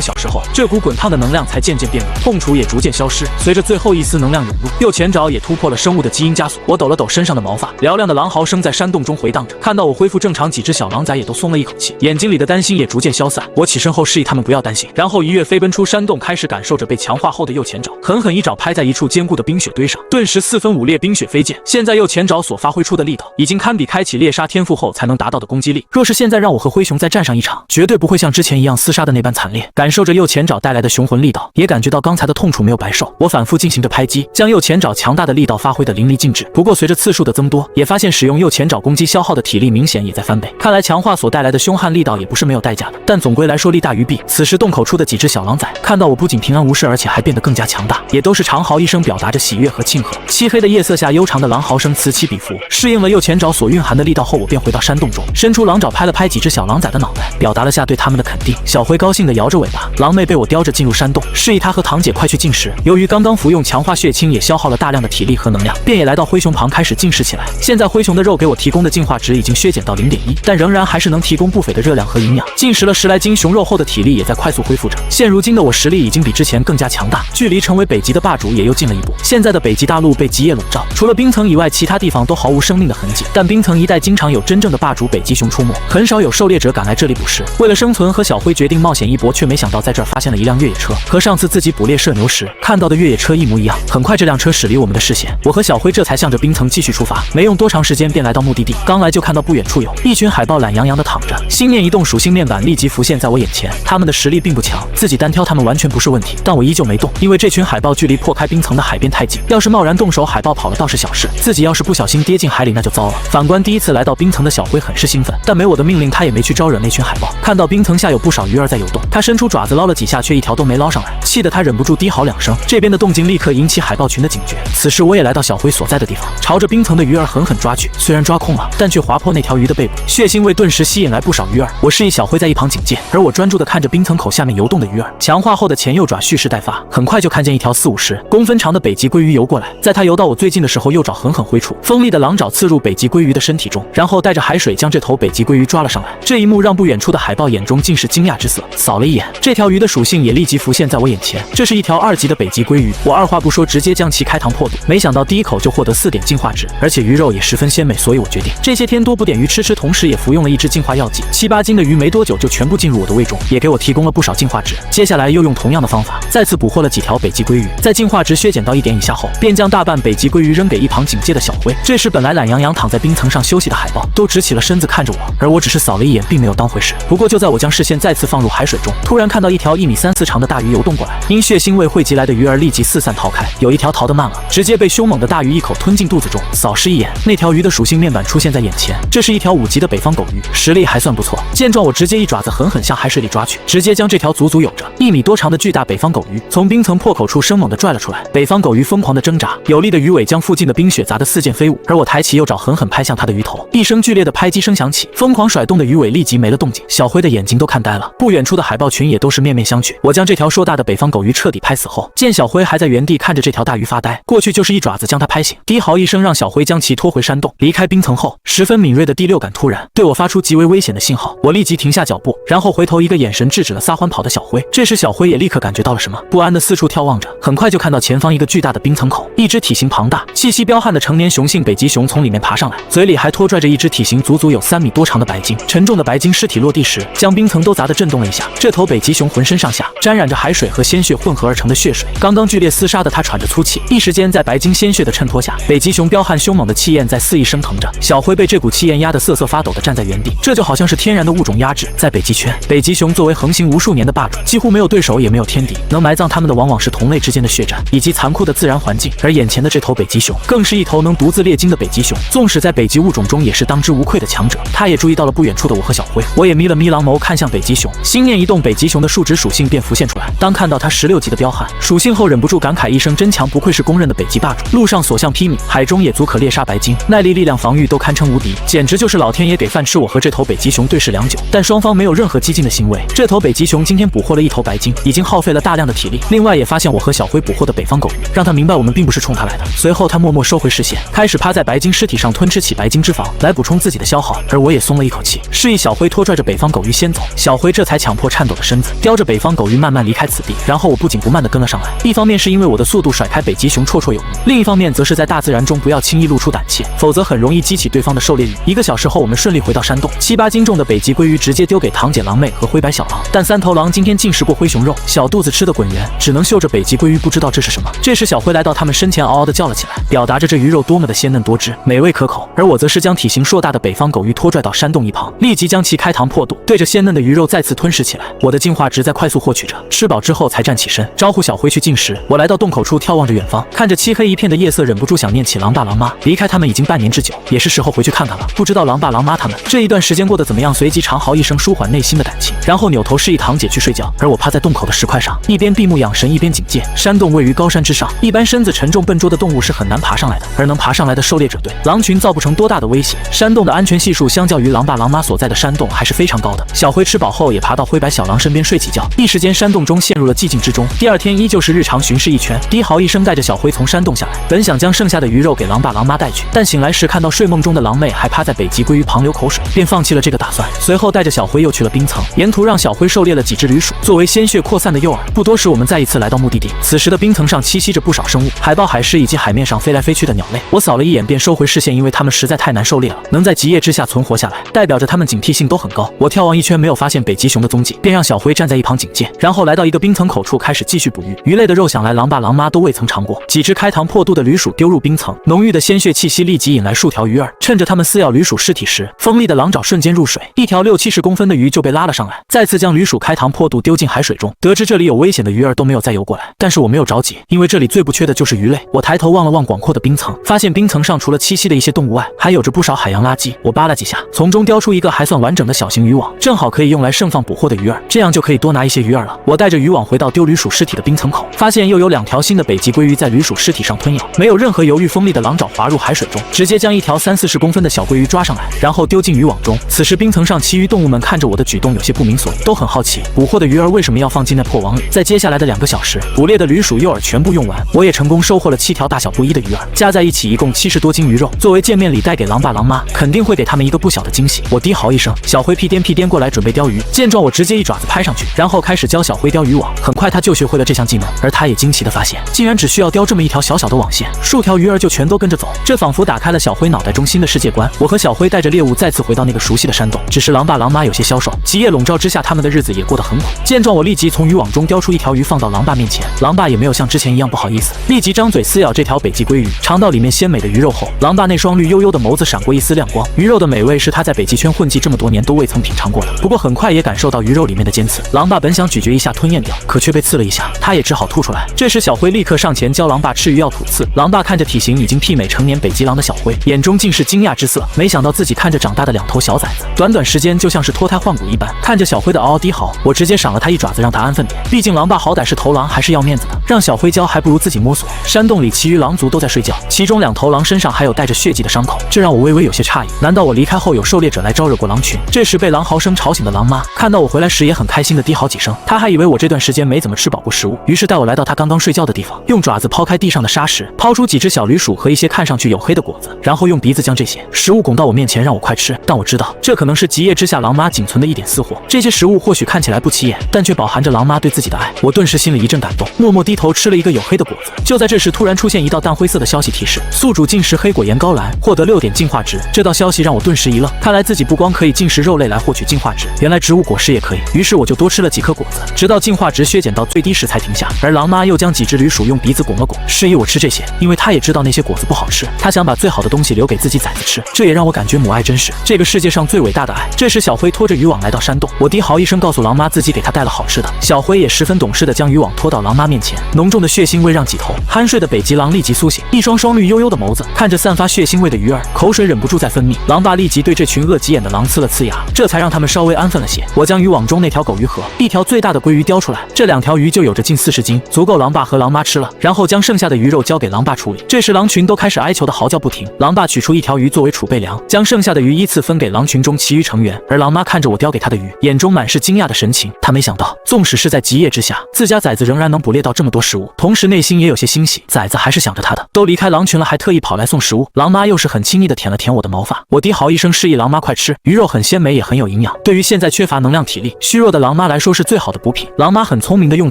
小时后，这股滚烫的能量才渐渐变弱，痛楚也逐渐消失。随着最后一丝能量涌入，右前爪也突破了生物的基因枷锁。我抖了抖身上的毛发，嘹亮的狼嚎声在山洞中回荡着。看到我恢复正常，几只小狼崽也都松了一口气，眼睛里的担心也逐渐消散。我起身后示意他们不要担心，然后一跃飞奔出山洞，开始感受着被强化后的右前爪，狠狠一爪拍在一处坚固的冰雪堆上，顿时4分5裂，冰雪飞溅。现在右前爪所发挥出的力道，已经堪比开启猎杀天赋后才能达到的攻击力。若是现在让我和灰熊再战上一场，绝对不会像之前一样厮杀的那般惨烈。感受着右前爪带来的雄浑力道，也感觉到刚才的痛楚没有白受。我反复进行着拍击，将右前爪强大的力道发挥得淋漓尽致。不过随着次数的增多，也发现使用右前爪攻击消耗的体力明显也在翻倍。看来强化所带来的凶悍力道也不是没有代价的，但总归来说利大于弊。此时洞口出的几只小狼崽看到我不仅平安无事，而且还变得更加强大，也都是长嚎一声，表达着喜悦和庆贺。漆黑的夜色下，悠长的狼嚎声此起彼伏。适应了右前爪所蕴含的力道后，我便回到山洞中，伸出狼爪拍了拍几只小狼崽的脑袋，表达了下对他们的肯定。小辉高兴地摇着尾巴，狼妹被我叼着进入山洞，示意她和堂姐快去进食。由于刚刚服用强化血清，也消耗了大量的体力和能量，便也来到灰熊旁开始进食起来。现在灰熊的肉给我提供的进化值已经削减到0.1，但仍然还是能提供不菲的热量和营养。进食了10来斤熊肉后的体力也在快速恢复着。现如今的我实力已经比之前更加强大，距离成为北极的霸主也又近了一步。现在的北极大陆被极夜笼罩，除了冰层以外，其他地方都毫无生命的痕迹。但冰层一带经常有真正的霸主北极熊出没，很少有狩猎者敢来这里捕食。为了生存，和小辉决定冒险一搏，却没想到在这儿发现了一辆越野车，和上次自己捕猎射牛时看到的越野车一模一样。很快这辆车驶离我们的视线，我和小辉这才向着冰层继续出发。没用多长时间便来到目的地，刚来就看到不远处有一群海豹懒洋洋地躺着。心念一动，属性面板立即浮现在我眼前。他们的实力并不强，自己单挑他们完全不是问题，但我依旧没动，因为这群海豹距离破开冰层的海边太近，要是贸然动手，海豹跑了倒是小事，自己要是不小心跌进海里那就糟了。反观第一次来到冰层的小辉很是兴奋，但没我的命令他也没去招惹那群海豹。看到冰层下有不少鱼儿在游动，他伸出爪子捞了几下，却一条都没捞上来，气得他忍不住低嚎2声。这边的动静立刻引起海豹群的警觉。此时我也来到小辉所在的地方，朝着冰层的鱼儿狠狠抓去，虽然抓空了，但却划破那条鱼的背部，血腥味顿时吸引来不少鱼儿。我示意小辉在一旁警戒，而我专注地看着冰层口下面游动的鱼儿。强化后的前右爪蓄势待发，很快就看见一条4、50公分长的北极鲑鱼游过来。在它游到我最近的时候，右爪狠狠挥出，锋利的狼爪刺入北极鲑鱼的身体中，然后带着海水将这头北极鲑鱼抓了上来。这一幕让不远处的海豹眼中尽是惊讶之色，扫了一眼，这条鱼的属性也立即浮现在我眼前，这是一条2级的北极鲑鱼。我二话不说，直接将其开膛破肚，没想到第一口就获得4点进化值，而且鱼肉也十分鲜美，所以我决定这些天多捕点鱼吃吃，同时也服用了一支进化药剂。7、8斤的鱼没多久就全部进入我的胃中，也给我提供了不少进化值。接下来又用同样的方法再次捕获了几条北极鲑鱼，在进化值削减到1点以下后，便将大半北极鲑鱼扔给一旁警戒的小辉。这时本来懒洋洋躺在冰层上休息的海豹都直起了身子看着我，而我只是扫了一眼，并没有当回事。不过就在我将视线再次放入海水中，突然看到一条1米3、4长的大鱼游动过来，因血腥味汇集来的鱼儿立即四散逃开，有一条逃得慢了，直接被凶猛的大鱼一口吞进肚子中。扫视一眼，那条鱼的属性面板出现在眼前，这是一条5级的北方狗鱼，实力还算不错。见状，我直接一爪子狠狠向海水里抓去，直接将这条足足有着1米多长的巨大北方狗鱼从冰层破口处生猛地拽了出来。北方狗鱼疯狂地挣扎，有力的鱼尾将附近的冰雪砸得四溅飞舞，而我抬起右爪狠狠拍向它的鱼头，一声剧烈的拍击声响起，疯狂甩动的鱼尾立即没了动静。小辉的眼睛都看呆了，不远处的海豹群也都是面面相觑。我将这条硕大的北方狗鱼彻底拍死后，见小辉还在原地看着这条大鱼发呆，过去就是一爪子将它拍醒，低嚎一声让小辉将其拖回山洞。离开冰层后，十分敏锐的第6感突然对我发出极为危险的信号，我立即停下脚步，然后回头一个眼神制止了撒欢跑的小辉。这时小辉也立刻感觉到了什么，不安的四处眺望着，很快就看到前方一个巨大的冰层口，一只体型庞大、气息彪悍的成年雄性北极熊从里面爬上来，嘴里还拖拽着一只体型足足有3米多长的白鲸。沉重的白鲸尸体落地时，将冰层都砸得震动了一下。这头北极熊浑身上下沾染着海水和鲜血混合而成的血水，刚刚剧烈厮杀的它喘着粗气，一时间在白鲸鲜血的衬托下，北极熊彪悍凶猛的气焰在肆意升腾着。小辉被这股气焰压得瑟瑟发抖的站在原地，这就好像是天然的物种压制。在北极圈，北极熊作为横行无数年的霸主，几乎没有对手也没有天敌，能埋葬他们的往往是同类之间的血战以及残酷的自然环境。而眼前的这头北极熊更是一头能独自猎鲸的北极熊，纵使在北极物种中也是当之无愧的强者。他也注意到了不远处的我和小辉，我也眯了眯狼眸看向北极熊，心念一动，北极熊的数值属性便浮现出来。当看到它16级的彪悍属性后，忍不住感慨一声真强。不愧是公认的北极霸主，陆上所向披靡，海中也足可猎杀白鲸，耐力、力量、防御都堪称无敌，简直就是老天爷给饭吃。我和这头北极熊对视良久，但双方没有任何激进的行为。这头北极熊今天捕获了一头白鲸，已经耗费了大量的体力，另外也发现我和小辉捕获的北方狗鱼，让他明白我们并不是冲他来的。随后他默默收回视线，开始趴在白鲸尸体上吞吃起白鲸脂肪来补充自己的消耗，而我也松了一口气，示意小辉拖拽着北方狗鱼先走。小辉这才强迫颤抖的身子，叼着北方狗鱼慢慢离开此地。然后我不紧不慢地跟了上来，一方面是因为我的速度甩开北极熊绰绰有余，另一方面则是在大自然中不要轻易露出胆怯，否则很容易激起对方的狩猎欲。1个小时后，我们顺利回到山洞，7、8斤重的北极鲑鱼直接丢给堂姐狼妹和灰白小狼，但3头狼今天进食过灰熊肉，小肚子吃得滚圆，只能嗅着北极鲑鱼，不知道这是什么。这时小辉来到他们身前，嗷嗷地叫了起来，表达着这鱼肉多么的鲜嫩多汁，美味可口。而我则是将体型硕大的北方狗鱼拖拽到山洞一旁，立即将其开膛破肚，对着鲜嫩的鱼肉再次吞噬起来。我的进化值在快速获取着，吃饱之后才站起身，招呼小辉去进食。我来到洞口处，眺望着远方，看着漆黑一片的夜色，忍不住想念起狼爸狼妈。离开他们已经半年之久，也是时候回去看看了。不知道狼爸狼妈他们这一段时间过得怎么样？随即长嚎一声，舒缓内心的感情，然后扭头示意堂姐去睡觉。而我趴在洞口的石块上，一边闭目养神，一边警戒。山洞位于高山之上，一般身子沉重笨拙的动物是很难爬上来的，而能爬上来的狩猎者对狼群造不成多大的威胁。山洞的安全系数相较于狼爸狼妈所在的山洞还是非常高的。小辉吃饱后也爬到灰白小狼身边睡起觉，一时间山洞中陷入了寂静之中。第二天依旧是日常巡视一圈，低嚎一声带着小辉从山洞下来，本想将剩下的鱼肉给狼爸狼妈带去，但醒来时看到睡梦中的狼妹还趴在北极鲑鱼旁流口水，便放弃了这个打算。随后带着小辉又去了冰层，沿途让小辉狩猎了几只驴鼠，作为鲜血扩散的诱饵。不多时我们再一次来到目的地，此时的冰层上栖息着不少生物，海豹、海狮以及海面上飞来飞去的鸟类。我扫了一眼便收回视线，因为它们实在太难狩猎了，能在极夜之下存活下来，代表着它们警惕性都很高。我眺望一圈没有发现北极熊的踪迹，便让小辉站在一旁警戒，然后来到一个冰层口处开始继续捕鱼。鱼类的肉想来狼爸狼妈都未曾尝过，几只开膛破肚的驴鼠丢入冰层，浓郁的鲜血气息立即引来数条鱼儿，趁着它们撕咬驴鼠尸体时，锋利的狼爪瞬间入水，一条60-70公分的鱼就被拉了上来，再次将驴鼠开膛破肚丢进海水中。得知这里有危险的鱼儿都没有再游过来，但是我没有着急，因为这里最不缺的就是鱼类。我抬头望了望广阔的冰层，发现冰层上除了栖息的一些动物外，还有着不少海洋垃圾。我扒拉几下，从中叼出一个还算完整的小型渔网，正好可以用来盛放捕获的鱼儿，这样就可以多拿一些鱼儿了。我带着渔网回到丢驴鼠尸体的冰层口，发现又有2条新的北极鲑鱼在驴鼠尸体上吞咬，没有任何犹豫，锋利的狼爪滑入海水中，直接将一条30-40公分的小鲑鱼抓上来，然后丢进渔网中。此时冰层上其余动物们看着我的举动有些不明所以，都很好奇捕获的鱼儿为什么要放进那破网里。在接下来的2个小时，捕猎的驴鼠诱饵全部用完，我也成功收获了7条大小不一的鱼儿，加在一起一共70多斤鱼肉，作为见面礼带给狼爸狼妈，肯定会给他们一个不小的惊喜。我低嚎一声，小辉屁颠过来准备钓鱼，见状我直接一爪子拍上去，然后开始教小辉叼渔网。很快他就学会了这项技能，而他也惊奇地发现，竟然只需要叼这么一条小小的网线，数条鱼儿就全都跟着走。这仿佛打开了小辉脑袋中新的世界观。我和小辉带着猎物再次回到那个熟悉的山洞，只是狼爸狼妈有些消瘦，极夜笼罩之下他们的日子也过得很苦。见状我立即从渔网中叼出一条鱼放到狼爸面前，狼爸也没有像之前一样不好意思，立即张嘴撕咬这条北极鲑鱼。尝到里面鲜美的鱼肉后，狼爸那双绿油油的眸子闪过一丝亮光，鱼肉的美味是他在北极圈混迹这么多年都未曾品尝过的。不过很快也感受到鱼肉里面的尖刺，狼爸本想咀嚼一下吞咽掉，可却被刺了一下，他也只好吐出来。这时小辉立刻上前教狼爸吃鱼要吐刺。狼爸看着体型已经媲美成年北极狼的小辉，眼中尽是惊讶之色，没想到自己看着长大的2头小崽子，短短时间就像是脱胎换骨一般。看着小辉的嗷嗷低嚎，我直接赏了他一爪子让他安分点，毕竟狼爸好歹是头狼，还是要面子的，让小辉教还不如自己摸索。山洞里其余狼族都在睡觉，其中2头狼身上还有带着血迹的伤口，这让我微微有些诧异，难道我离开后有狩猎者来招惹过狼群？这时被狼嚎声吵醒的狼妈看到我回来时也很开心的低嚎几声，她还以为我这段时间没怎么吃饱过食物，于是带我来到她刚刚睡觉的地方，用爪子抛开地上的沙石，抛出几只小驴鼠和一些看上去黝黑的果子，然后用鼻子将这些食物拱到我面前让我快吃。但我知道这可能是极夜之下狼妈仅存的一点私货，这些食物或许看起来不起眼，但却饱含着狼妈对自己的爱。我顿时心里一阵感动，默默低头吃了一个黝黑的果子。就在这时突然出现一道淡灰色的消息提示，宿主进食黑果盐膏蓝，获得6点进化值。这道消息让我顿时一愣，看来自己不光可以进食肉类来获取进化值，原来植物果实也可以。于是我就多吃了几颗果子，直到进化值削减到最低时才停下。而狼妈又将几只驴鼠用鼻子拱了拱，示意我吃这些，因为她也知道那些果子不好吃，她想把最好的东西留给自己崽子吃。这也让我感觉母爱真是这个世界上最伟大的爱。这时小辉拖着渔网来到山洞，我低嚎一声告诉狼妈自己给他带了好吃的。小辉也十分懂事的将渔网拖到狼妈面前，浓重的血腥味让几头酣睡的北极狼立即苏醒，一双绿油油的眸子看着散发血腥味的鱼儿，口水忍不住在分泌。狼爸立即对这群恶急眼的狼呲了呲牙，这才让他们稍微安分了些。我将渔网中那条狗鱼和一条最大的鲑鱼叼出来，这2条鱼就有着近40斤，足够狼爸和狼妈吃了。然后将剩下的鱼肉交给狼爸处理。这时狼群都开始哀求的嚎叫不停，狼爸取出1条鱼作为储备粮，将剩下的鱼依次分给狼群中其余成员。而狼妈看着我叼给她的鱼，眼中满是惊讶的神情。她没想到，纵使是在极夜之下，自家崽子仍然能捕猎到这么多食物，同时内心也有些欣喜，崽子还是想着他的，都离开狼群了，还特意跑来送食物。狼妈又是很亲昵的舔了舔我的毛发，我低嚎一声示意狼妈快吃，鱼肉很鲜美也很有营养，对于现在缺乏能量体力虚弱的狼妈来说是最好的补品。狼妈很聪明的用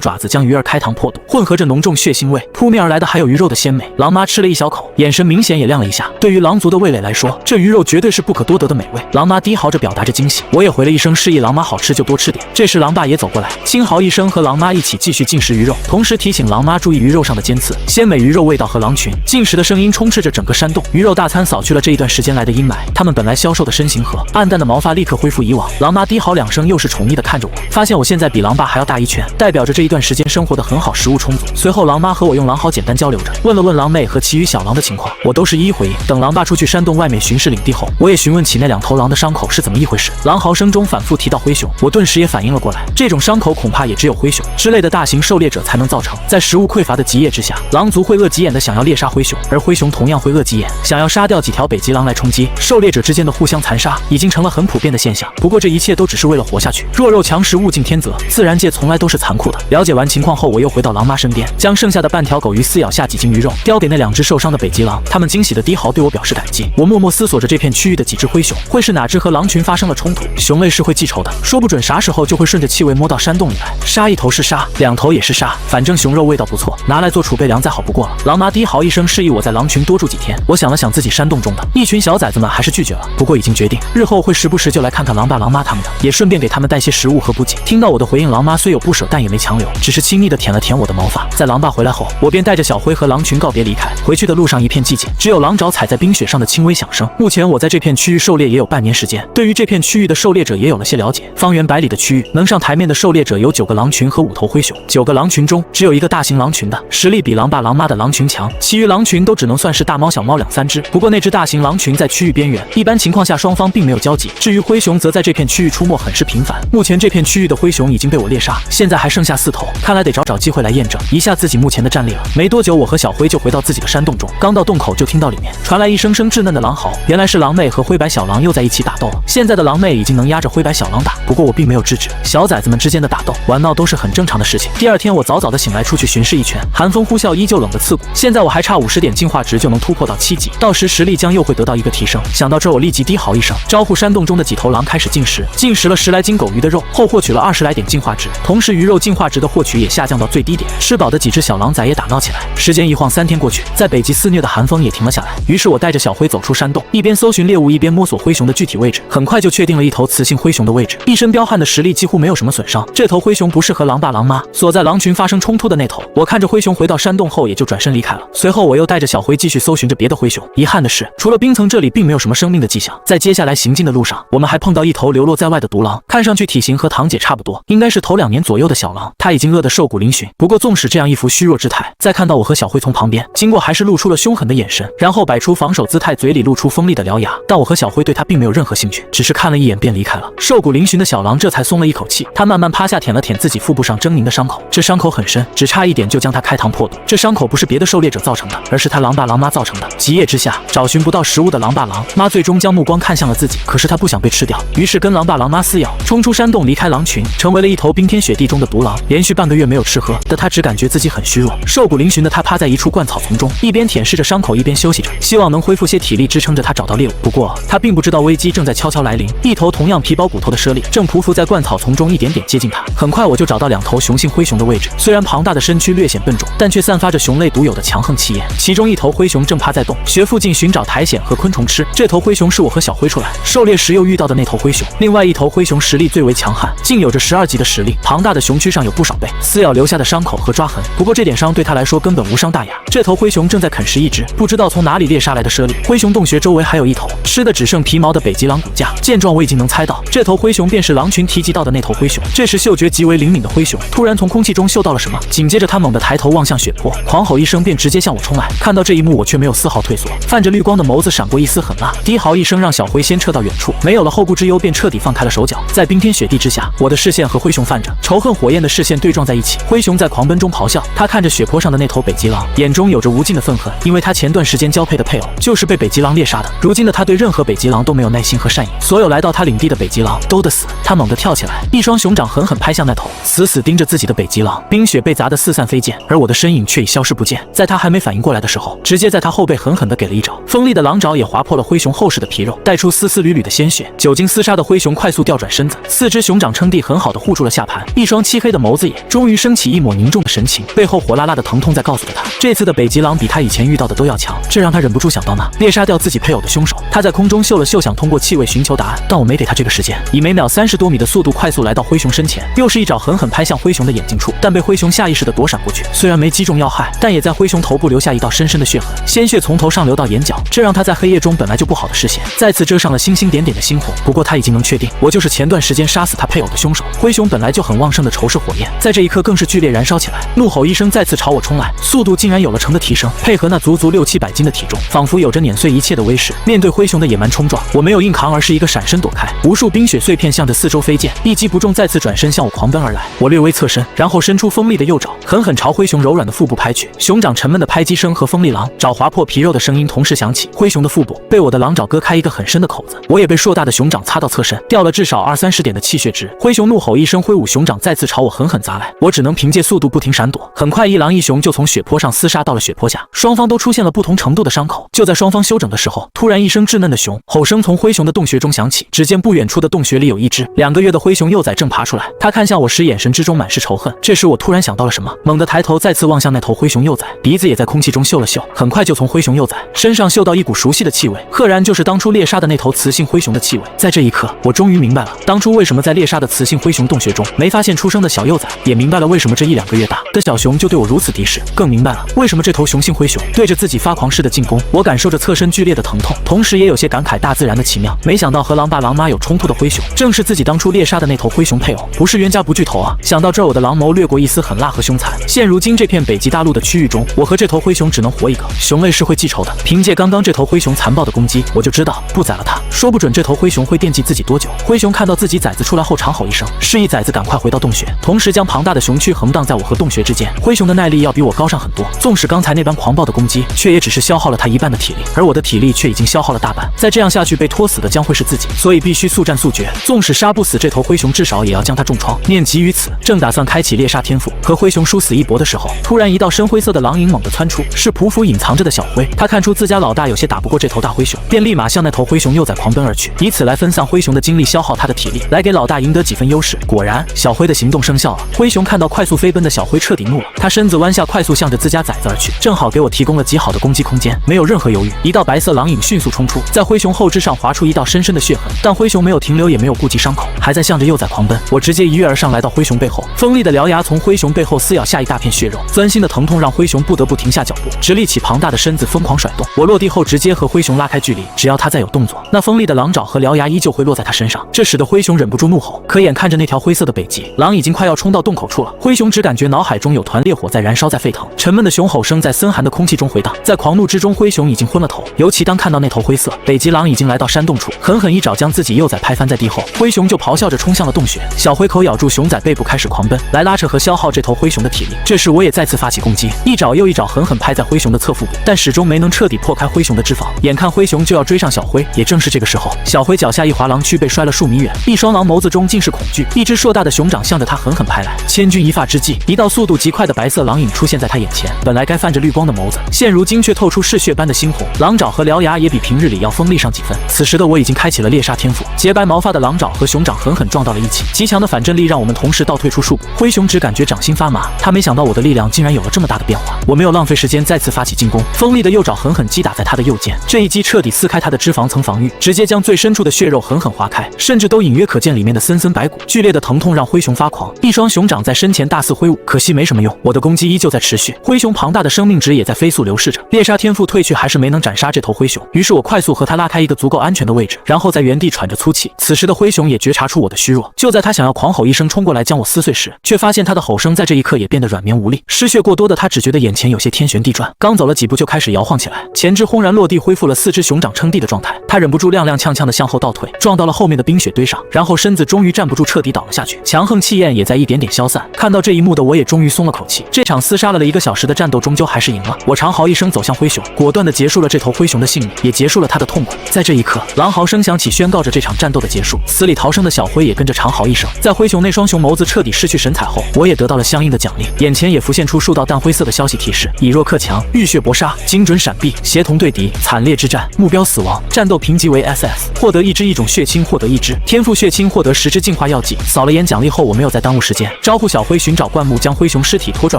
爪子将鱼儿开膛破肚，混合着浓重血腥味，扑面而来的还有鱼肉的鲜美。狼妈吃了一小口，眼神明显也亮了一下。对于狼族的味蕾来说，这鱼肉绝对是不可多得的美味。狼妈低嚎着表达着惊喜，我也回了一声示意狼妈好吃就多吃点。这时狼爸也走过来，轻嚎一声和狼妈一起继续进食鱼肉，同时提醒狼妈注意鱼肉上的尖刺。鲜美鱼肉味道和狼群进食的声音充斥着整个山洞，鱼肉大餐扫去了这一段时间来的阴霾，他们本来消瘦的身形和暗淡的毛发立刻恢复以往。狼妈低嚎2声，又是宠溺的看着我，发现我现在比狼爸还要大一圈，代表着这一段时间生活的很好，食物充足。随后狼妈和我用狼嚎简单交流着，问了问狼妹和其余小狼的情况，我都是一一回应。等狼爸出去山洞外面巡视领地后，我也询问起那2头狼的伤口是怎么一回事。狼嚎声中反复提到灰熊，我顿时也反应了过来，这种伤口恐怕也只有灰熊之类的大型狩猎者才能造成。在食物匮乏的极夜之下，狼族会饿急眼的想要猎杀灰熊，而灰熊同样会饿急眼，想要杀掉几条北极狼来充饥。狩猎者之间的互相残杀已经成了很普遍的现象，不过这一切都只是为了活下去。弱肉强食，物竞天择，自然界从来都是残酷的。了解完情况后，我又回到狼妈身边，将剩下的半条狗鱼撕咬下几斤鱼肉，叼给那2只受伤的北极狼。他们惊喜的低嚎，对我表示感激。我默默思索着这片区域的几只灰熊，会是哪只和狼群发生了冲突？熊类是会记仇的，说不准啥时候就会顺着气味摸到山洞里来，杀1头是杀，2头也是杀，反正熊肉味道不错，拿来做储备粮再好不过了。狼妈低嚎一声，示意我在狼群多住几天。我想了想自己山洞中的一群小崽子们，还是拒绝了，不过已经决定日后会时不时就来看看狼爸狼妈他们的，也顺便给他们带些食物和补给。听到我的回应，狼妈虽有不舍，但也没强留，只是亲昵的舔了舔我的毛发。在狼爸回来后，我便带着小灰和狼群告别离开。回去的路上一片寂静，只有狼爪踩在冰雪上的轻微响声。目前我在这片区域狩猎也有半年时间，对于这片区域的狩猎者也有了些了解。方圆100里的区域能上台面的狩猎者有9个狼群和5头灰熊，9个狼群中只有1个大型狼群的实力比狼爸狼妈的狼群强，其余狼群都只能算是大猫小猫2、3只。不过那只大型狼群在区域边缘，一般情况下双方并没有交集。至于灰熊则在这片区域出没很是频繁。目前这片区域的灰熊已经被我猎杀，现在还剩下4头，看来得找机会来验证一下自己目前的战力了。没多久，我和小灰就回到自己的山洞中，刚到洞口就听到里面传来一声声稚嫩的狼嚎，原来是狼妹和灰白小狼又在一起打斗了。现在的狼妹已经能压着灰白小狼打，不过我并没有制止，小崽子们之间的打斗玩闹都是很正常的事情。第2天我早早的醒来，出去巡视一圈，寒风呼啸，依旧冷得刺骨。现在我还差50点进化值就能突破到7级，到时实力将又会得到一个提升。想到这我立即低嚎一声，招呼山洞中的几头狼开始进食，进食了10来斤狗鱼的肉后，获取了20来点进化值，同时鱼肉进化值的获取也下降到最低点。吃饱的几只小狼崽也打闹起来。时间一晃3天过去，在北极肆虐的寒风也停了下来。于是我带着小灰走出山洞，一边搜寻猎物，一边摸索灰熊的具体位置。很快就确定了一头雌性灰熊的位置，一身彪悍的实力几乎没有什么损伤。这头灰熊不是和狼爸狼妈所在狼群发生冲突的那头。我看着灰熊回到山洞后，也就转身离开了。随后我又带着小灰继续搜寻着别的灰熊。遗憾的是，除了冰层，这里并没有什么生命的迹象。在接下来行进的路上，我们还碰到一头流落在外的独狼，看上去体型和堂姐差不多，应该是头2年左右的小狼。它已经饿得瘦骨嶙峋，不过纵使这样一副虚弱之态，在看到我和小灰从旁边经过，还是露出了凶狠的眼神，然后摆出防守姿态，嘴里露出锋利的獠牙。但我和小灰对它并没有任何兴趣，只是看了一眼便离开了。瘦骨嶙峋的小狼这才松了一口气，它慢慢趴下，舔了舔自己腹部上狰狞的伤口，这伤口很深，只差一点就将它开膛破肚。这伤口不是别的狩猎者造成的，而是他狼爸狼妈造成的。极夜之下，找寻不到食物的狼爸狼妈最终将目光看向了自己，可是他不想被吃掉，于是跟狼爸狼妈撕咬，冲出山洞，离开狼群，成为了一头冰天雪地中的独狼。连续半个月没有吃喝的他，只感觉自己很虚弱。瘦骨嶙峋的他趴在一处灌草丛中，一边舔舐着伤口，一边休息着，希望能恢复些体力，支撑着他找到猎物。不过他并不知道危机正在悄悄来临，一头同样皮包骨头的猞猁正匍匐在灌草丛中，一点点接近他。很快我就找到2头雄性灰熊的位置，虽然庞大的身躯略显笨重，但却散发着熊类独有的强横气焰。其中一头灰熊正趴在洞穴附近寻找苔藓和昆虫吃，这头灰熊是我和小灰出来狩猎时又遇到的那头灰熊。另外一头灰熊实力最为强悍，竟有着12级的实力，庞大的熊躯上有不少被撕咬留下的伤口和抓痕，不过这点伤对他来说根本无伤大雅。这头灰熊正在啃食一只不知道从哪里猎杀来的猞猁，灰熊洞穴周围还有一头吃的只剩皮毛的北极狼骨架。见状我已经能猜到，这头灰熊便是狼群提及到的那头灰熊。这时嗅觉极为灵敏的灰熊突然从空气中嗅到了什么，紧接着他猛地抬头望向血泊，狂吼一声便直接向我冲来。看到这一幕，我却没有丝毫退缩，泛着绿光的眸子闪过一丝狠辣，低嚎一声让小灰先撤到远处，没有了后顾之忧，便彻底放开了手脚。在冰天雪地之下，我的视线和灰熊泛着仇恨火焰的视线对撞在一起，灰熊在狂奔中咆哮，它看着血血泊上的那头北极狼，眼中有着无尽的愤恨，因为他前段时间交配的配偶就是被北极狼猎杀的。如今的他对任何北极狼都没有耐心和善意，所有来到他领地的北极狼都得死。他猛地跳起来，一双熊掌狠狠拍向那头，死死盯着自己的北极狼，冰雪被砸得四散飞溅，而我的身影却已消失不见。在他还没反应过来的时候，直接在他后背狠狠地给了一爪，锋利的狼爪也划破了灰熊厚实的皮肉，带出丝丝缕缕的鲜血。久经厮杀的灰熊快速调转身子，四只熊掌撑地，很好的护住了下盘，一双漆黑的眸子也终于升起一抹凝重的神情，背后火辣辣的疼痛在告诉着他，这次的北极狼比他以前遇到的都要强，这让他忍不住想到那猎杀掉自己配偶的凶手。他在空中嗅了嗅，想通过气味寻求答案，但我没给他这个时间，以每秒30多米的速度快速来到灰熊身前，又是一爪狠狠拍向灰熊的眼睛处，但被灰熊下意识的躲闪过去，虽然没击中要害，但也在灰熊头部留下一道深深的血痕，鲜血从头上流到眼角，这让他在黑夜中本来就不好的视线再次遮上了星星点点的星火。不过他已经能确定，我就是前段时间杀死他配偶的凶手。灰熊本来就很旺盛的仇视火焰，在这一刻更是剧烈燃烧起来，怒吼一声再次朝我冲来，速度竟然有了成的提升，配合那足足600-700斤的体重，仿佛有着碾碎一切的威势。面对灰熊的野蛮冲撞，我没有硬扛，而是一个闪身躲开，无数冰雪碎片向着四周飞溅，一击不中再次转身向我狂奔而来。我略微侧身，然后伸出锋利的右爪，狠狠朝灰熊柔软的腹部拍去。熊掌沉闷的拍击声和锋利狼爪划破皮肉的声音同时响起，灰熊的腹部被我的狼爪割开一个很深的口子，我也被硕大的熊掌擦到侧身，掉了至少20-30点的气血值。灰熊怒吼一声，挥舞熊掌再次朝我狠狠砸来，我只能凭借速度不停闪躲。很快一狼一熊就从血泊上厮杀到了血泊下，双方都出现了不同程度的伤口。就在双方休整的时候，突然一声稚嫩的熊吼声从灰熊的洞穴中响起，只见不远处的洞穴里有一只2个月的灰熊幼崽正爬出来，他看向我时眼神之中满是仇恨。这时我突然想到了什么，猛地抬头再次望向那头灰熊幼崽，鼻子也在空气中嗅了嗅，很快就从灰熊幼崽身上嗅到一股熟悉的气味，赫然就是当初猎杀的那头雌性灰熊的气味。在这一刻，我终于明白了当初为什么在猎杀的雌性灰熊洞穴中没发现出生的小幼崽，也明白了为什么这1-2个月大的小熊就对我如此敌视，更明白了为什么这头雄性灰熊对着自己发狂似的进攻。我感受着侧身剧烈的疼痛，同时也有些感慨大自然的奇妙。没想到和狼爸狼妈有冲突的灰熊，正是自己当初猎杀的那头灰熊配偶，不是冤家不聚头啊！想到这儿，我的狼眸掠过一丝狠辣和凶残。现如今这片北极大陆的区域中，我和这头灰熊只能活一个，熊类是会记仇的。凭借刚刚这头灰熊残暴的攻击，我就知道不宰了它，说不准这头灰熊会惦记自己多久。灰熊看到自己崽子出来后长吼一声，示意崽子赶快回到洞穴，同时将庞大的熊躯横荡在我和洞穴之间。灰熊的耐力要比我高上很多，纵使刚才那般狂暴的攻击，却也只是消耗了它一半的体力，而我的体力却已经消耗了大半。再这样下去，被拖死的将会是自己，所以必须速战速决。纵使杀不死这头灰熊，至少也要将它重创。念及于此，正打算开启猎杀天赋，和灰熊殊死一搏的时候，突然一道深灰色的狼影猛地窜出，是匍匐隐藏着的小灰。他看出自家老大有些打不过这头大灰熊，便立马向那头灰熊幼崽狂奔而去，以此来分散灰熊的精力，消耗他的体力，来给老大赢得几分优势。果然，小灰的行动生效了。灰熊看到快速飞奔的小灰，彻底怒了，他身子弯下，快速向着自家崽子而去，正好给我提供了极好的攻击空间。没有任何犹豫，一道白色狼影迅速冲出，在灰熊后肢上划出一道深深的血痕，但灰熊没有停留，也没有顾及伤口，还在向着幼崽狂奔。我直接一跃而上，来到灰熊背后，锋利的獠牙从灰熊背后撕咬下一大片血肉，钻心的疼痛让灰熊不得不停下脚步，直立起庞大的身子疯狂甩动。我落地后直接和灰熊拉开距离，只要它再有动作，那锋利的狼爪和獠牙依旧会落在它身上。这使得灰熊忍不住怒吼，可眼看着那条灰色的北极狼已经快要冲到洞口处了，灰熊只感觉脑海中有团烈火在燃烧，在沸腾。沉闷的熊吼声在森寒的空气中回荡，在狂怒之中，灰熊已经昏了头。尤其当看到那头灰色北极狼已经来到山洞处，狠狠一爪将自己幼崽拍翻在地后，灰熊就咆哮着冲向了洞穴。小灰口咬住熊崽背部，开始狂奔，来拉扯和消耗这头灰熊的体力。这时我也再次发起攻击，一爪又一爪狠狠拍在灰熊的侧腹部，但始终没能彻底破开灰熊的脂肪。眼看灰熊就要追上小灰，也正是这个时候，小灰脚下一滑，狼躯被摔了数米远，一双狼眸子中尽是恐惧，一只硕大的熊掌向着他狠狠拍来。千钧一发之际，一道速度极快的白色狼影出现在他眼前，本来该泛着绿光的眸子，现如今却透出嗜血般的猩红，狼爪和獠牙也比平日里要锋利上几分。此时的我已经开启了猎杀天赋，洁白毛发的狼爪和熊掌狠狠撞到了一起，极强的反震力让我们同时倒退出数步。灰熊只感觉掌心发麻，他没想到我的力量竟然有了这么大的变化。我没有浪费时间，再次发起进攻，锋利的右爪狠狠击打在他的右肩，这一击彻底撕开他的脂肪层防御，直接将最深处的血肉狠狠划开，甚至都隐约可见里面的森森白骨。剧烈的疼痛让灰熊发狂，一双熊掌在身前大肆挥舞，可惜没什么用，我的攻击依旧在持续，灰熊庞大的生命值也在飞速流逝着。猎杀天赋退去，还是没能斩杀这头灰熊，于是我快速和他拉开一个足够安全的位置，然后在原地喘着粗气。此时的灰熊也觉察出我的虚弱，就在他想要狂吼一声冲过来将我撕碎时，却发现他的吼声在这一刻也变得软绵无力。失血过多的他只觉得眼前有些天旋地转，刚走了几步就开始摇晃起来，前肢轰然落地，恢复了四只熊掌撑地的状态。他忍不住踉踉跄跄的向后倒退，撞到了后面的冰雪堆上，然后身子终于站不住，彻底倒了下去，强横气焰也在一点点消散。看到这一幕的我也终于松了口气。这场厮杀了1个小时的战斗终究还是赢了。我长嚎一声走向灰熊，果断地结束了这头灰熊的性命，也结束了他的痛苦。在这一刻，狼嚎声响起，宣告着这场战斗的结束。死里逃生的小灰也跟着长嚎一声。在灰熊那双熊眸子彻底失去神采后，我也得到了相应的奖励，眼前也浮现出数道淡灰色的消息提示：以弱克强，浴血搏杀，精准闪避，协同对敌，惨烈之战，目标死亡，战斗评级为 SS， 获得一种血清，获得1只天赋血清，获得10只净化药剂。扫了眼奖励后，我没有再耽误时间，招呼小灰寻找灌木，将灰熊尸体拖拽